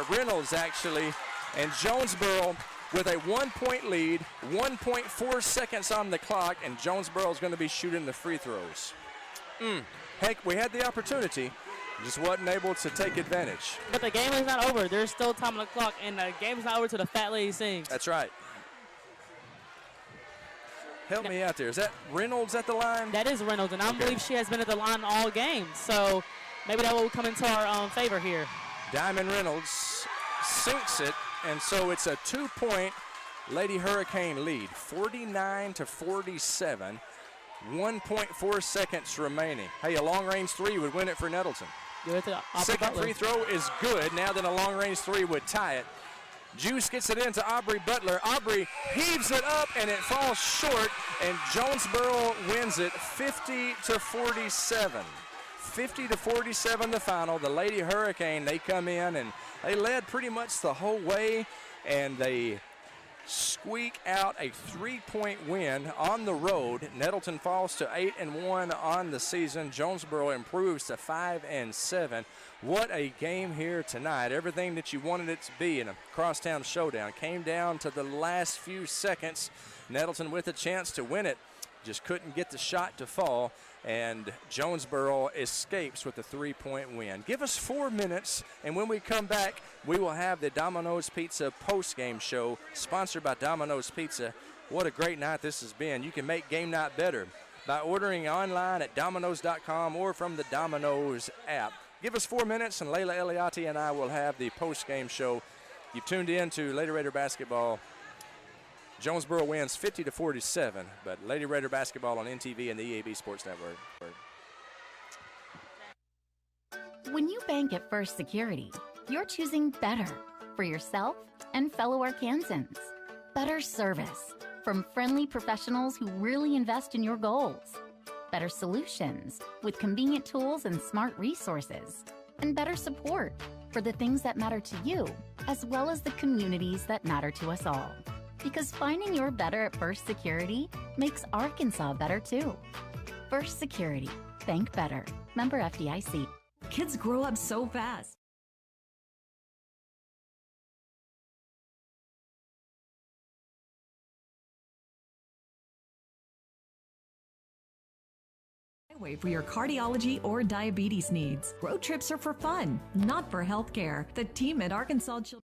Reynolds actually, and Jonesboro with a 1-point lead, 1.4 seconds on the clock, and Jonesboro is going to be shooting the free throws. Heck, we had the opportunity, just wasn't able to take advantage. But the game is not over. There's still time on the clock, and the game's not over till the fat lady sings. That's right. Help me out there. Is that Reynolds at the line? That is Reynolds, and I believe she has been at the line all game. So maybe that will come into our favor here. Diamond Reynolds sinks it, and so it's a 2-point Lady Hurricane lead, 49-47, 1.4 seconds remaining. Hey, a long-range three would win it for Nettleton. Second free throw is good. Now then a long-range three would tie it. Juice gets it into Aubrey Butler. Aubrey heaves it up, and it falls short, and Jonesboro wins it 50-47. 50-47 the final. The Lady Hurricane, they come in and they led pretty much the whole way, and they squeak out a 3-point win on the road. Nettleton falls to 8-1 on the season. Jonesboro improves to 5-7. What a game here tonight. Everything that you wanted it to be in a crosstown showdown came down to the last few seconds. Nettleton with a chance to win it, just couldn't get the shot to fall, and Jonesboro escapes with a 3-point win. Give us 4 minutes, and when we come back, we will have the Domino's Pizza post-game show, sponsored by Domino's Pizza. What a great night this has been. You can make game night better by ordering online at Domino's.com or from the Domino's app. Give us 4 minutes, and Layla Eliati and I will have the post-game show. You've tuned in to Lady Raider basketball. Jonesboro wins 50-47, but Lady Raider basketball on NTV and the EAB Sports Network. When you bank at First Security, you're choosing better for yourself and fellow Arkansans. Better service from friendly professionals who really invest in your goals. Better solutions with convenient tools and smart resources. And better support for the things that matter to you, as well as the communities that matter to us all. Because finding your better at First Security makes Arkansas better too. First Security. Bank better. Member FDIC. Kids grow up so fast. For your cardiology or diabetes needs. Road trips are for fun, not for healthcare. The team at Arkansas Children's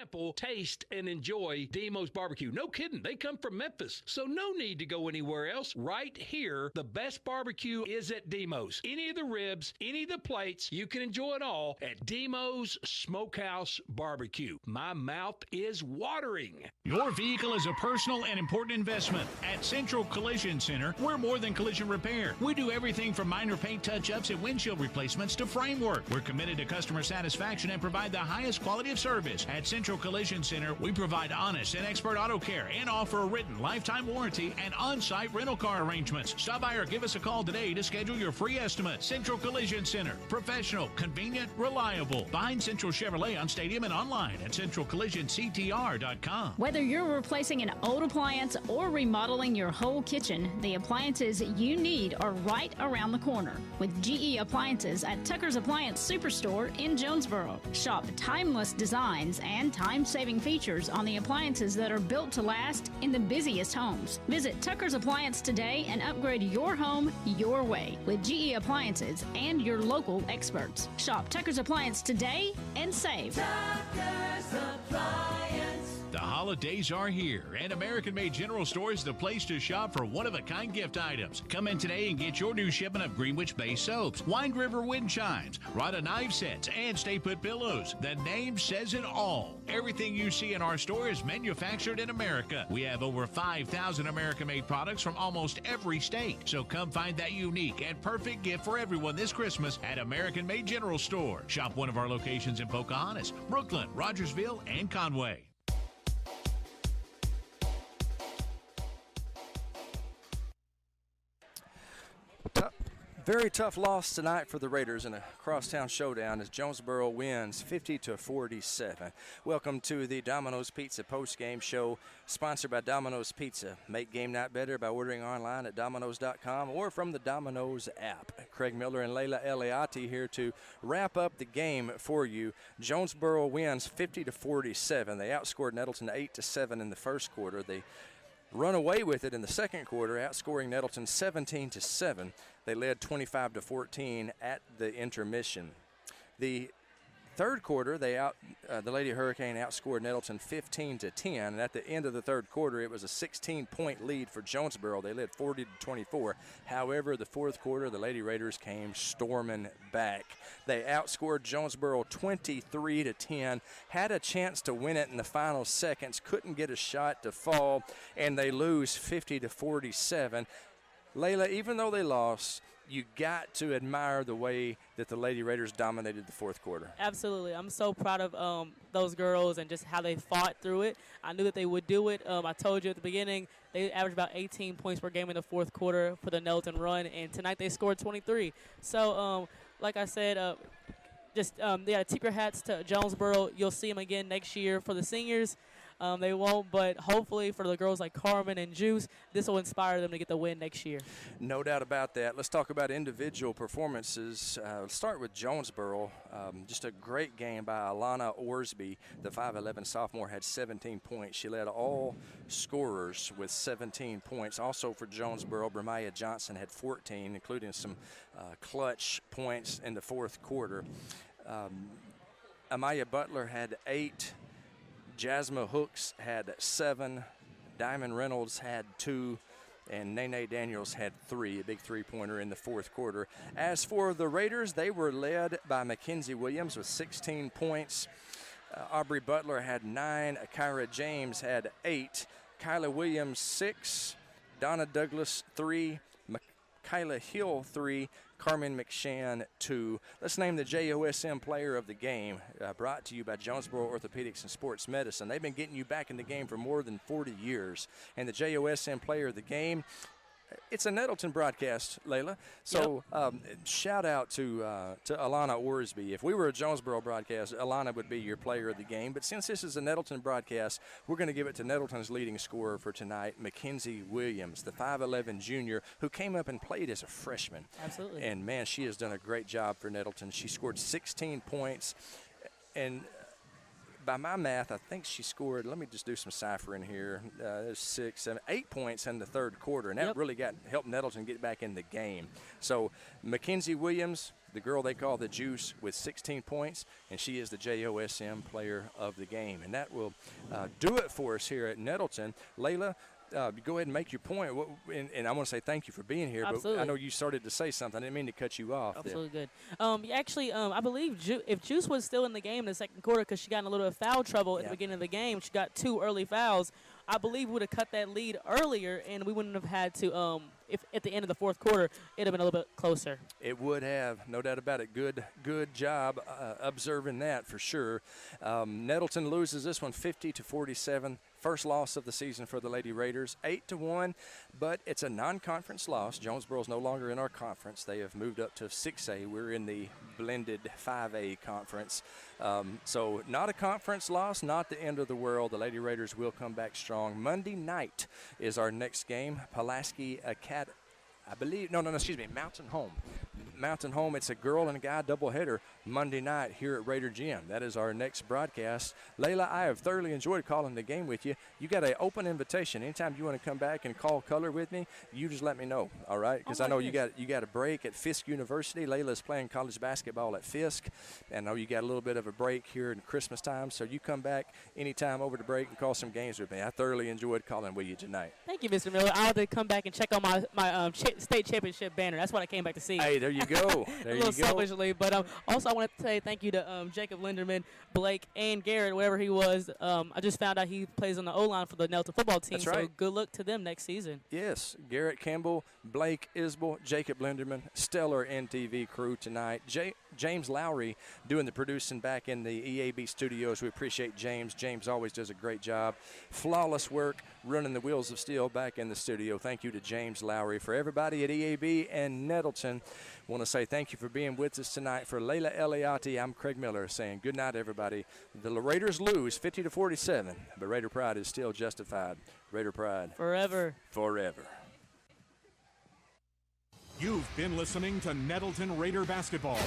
Sample, taste, and enjoy Demos Barbecue. No kidding. They come from Memphis, so no need to go anywhere else. Right here, the best barbecue is at Demos. Any of the ribs, any of the plates, you can enjoy it all at Demos Smokehouse Barbecue. My mouth is watering. Your vehicle is a personal and important investment. At Central Collision Center, we're more than collision repair. We do everything from minor paint touch-ups and windshield replacements to framework. We're committed to customer satisfaction and provide the highest quality of service. At Central Collision Center, we provide honest and expert auto care and offer a written lifetime warranty and on-site rental car arrangements. Stop by or give us a call today to schedule your free estimate. Central Collision Center. Professional, convenient, reliable. Behind Central Chevrolet on Stadium and online at centralcollisionctr.com. Whether you're replacing an old appliance or remodeling your whole kitchen, the appliances you need are right around the corner. With GE Appliances at Tucker's Appliance Superstore in Jonesboro. Shop timeless designs and time-saving features on the appliances that are built to last in the busiest homes. Visit Tucker's Appliance today and upgrade your home your way with GE Appliances and your local experts. Shop Tucker's Appliance today and save. Tucker's Appliance. The holidays are here, and American Made General Store is the place to shop for one-of-a-kind gift items. Come in today and get your new shipment of Greenwich-based soaps, Wind River wind chimes, Rada knife sets, and Stay Put pillows. The name says it all. Everything you see in our store is manufactured in America. We have over 5,000 American-made products from almost every state. So come find that unique and perfect gift for everyone this Christmas at American Made General Store. Shop one of our locations in Pocahontas, Brooklyn, Rogersville, and Conway. Very tough loss tonight for the Raiders in a crosstown showdown as Jonesboro wins 50-47. Welcome to the Domino's Pizza postgame show, sponsored by Domino's Pizza. Make game night better by ordering online at Domino's.com or from the Domino's app. Craig Miller and Layla Eliati here to wrap up the game for you. Jonesboro wins 50-47. They outscored Nettleton 8-7 in the first quarter. They run away with it in the second quarter, outscoring Nettleton 17-7. They led 25-14 at the intermission. The third quarter, the Lady Hurricane outscored Nettleton 15-10, and at the end of the third quarter, it was a 16-point lead for Jonesboro. They led 40-24. However, the fourth quarter, the Lady Raiders came storming back. They outscored Jonesboro 23-10, had a chance to win it in the final seconds, couldn't get a shot to fall, and they lose 50-47. Layla, even though they lost, you got to admire the way that the Lady Raiders dominated the fourth quarter. Absolutely. I'm so proud of those girls and just how they fought through it. I knew that they would do it. I told you at the beginning, they averaged about 18 points per game in the fourth quarter for the Nettleton run, and tonight they scored 23. So, like I said, tip your hats to Jonesboro. You'll see them again next year for the seniors. They won't, but hopefully for the girls like Carmen and Juice, this will inspire them to get the win next year. No doubt about that. Let's talk about individual performances. Let's start with Jonesboro. Just a great game by Alana Orsby. The 5'11 sophomore had 17 points. She led all scorers with 17 points. Also for Jonesboro, Bremiah Johnson had 14, including some clutch points in the fourth quarter. Amaya Butler had 8. Jasmine Hooks had 7, Diamond Reynolds had 2, and Nene Daniels had 3, a big three-pointer in the fourth quarter. As for the Raiders, they were led by Mackenzie Williams with 16 points. Aubrey Butler had 9, Akira James had 8, Kyla Williams 6, Donna Douglas 3, Kyla Hill 3, Carmen McShann 2. Let's name the JOSM player of the game, brought to you by Jonesboro Orthopedics and Sports Medicine. They've been getting you back in the game for more than 40 years. And the JOSM player of the game, it's a Nettleton broadcast, Layla. So shout out to Alana Orsby. If we were a Jonesboro broadcast, Alana would be your player of the game. But since this is a Nettleton broadcast, we're going to give it to Nettleton's leading scorer for tonight, Mackenzie Williams, the 5'11 junior who came up and played as a freshman. Absolutely. And, man, she has done a great job for Nettleton. She scored 16 points. And by my math, I think she scored, let me just do some ciphering here, there's 6, 7, 8 points in the third quarter, and that really helped Nettleton get back in the game. So Mackenzie Williams, the girl they call the Juice, with 16 points, and she is the JOSM player of the game. And that will do it for us here at Nettleton. Layla, go ahead and make your point. And I want to say thank you for being here. Absolutely. But I know you started to say something. I didn't mean to cut you off. Absolutely good. Actually, I believe if Juice was still in the game in the second quarter, because she got in a little bit of foul trouble at the beginning of the game, she got 2 early fouls. I believe we would have cut that lead earlier, and we wouldn't have had to, if at the end of the fourth quarter, it would have been a little bit closer. It would have, no doubt about it. Good job observing that for sure. Nettleton loses this one 50-47. First loss of the season for the Lady Raiders, 8-1, but it's a non-conference loss. Jonesboro's no longer in our conference. They have moved up to 6A. We're in the blended 5A conference. So not a conference loss, not the end of the world. The Lady Raiders will come back strong. Monday night is our next game. Pulaski Academy, I believe, Mountain Home. Mountain Home, it's a girl and a guy doubleheader Monday night here at Raider Gym. That is our next broadcast. Layla, I have thoroughly enjoyed calling the game with you. You got an open invitation. Anytime you want to come back and call color with me, you just let me know, all right? Because I know you got a break at Fisk University. Layla's playing college basketball at Fisk. I know you got a little bit of a break here in Christmas time, so you come back anytime over the break and call some games with me. I thoroughly enjoyed calling with you tonight. Thank you, Mr. Miller. I'll have to come back and check on my state championship banner. That's what I came back to see. Hey, there you go. There you go. Selfishly, but also I want to say thank you to Jacob Linderman, Blake, and Garrett, whatever he was. I just found out he plays on the O-line for the Nettleton football team. That's right. So good luck to them next season. Yes, Garrett Campbell, Blake Isbell, Jacob Linderman, stellar NTV crew tonight. James Lowry doing the producing back in the EAB studios. We appreciate James. James always does a great job. Flawless work running the wheels of steel back in the studio. Thank you to James Lowry. For everybody at EAB and Nettleton, want to say thank you for being with us tonight. For Layla Eliati, I'm Craig Miller saying good night, everybody. The Raiders lose 50-47, but Raider pride is still justified. Raider pride. Forever. Forever. You've been listening to Nettleton Raider Basketball.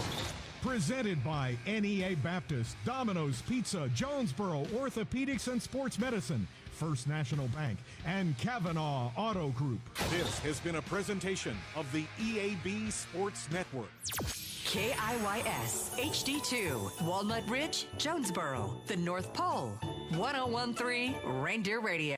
Presented by NEA Baptist, Domino's Pizza, Jonesboro Orthopedics and Sports Medicine, First National Bank, and Kavanaugh Auto Group. This has been a presentation of the EAB Sports Network. KIYS HD2, Walnut Ridge, Jonesboro, the North Pole, 1013 Reindeer Radio.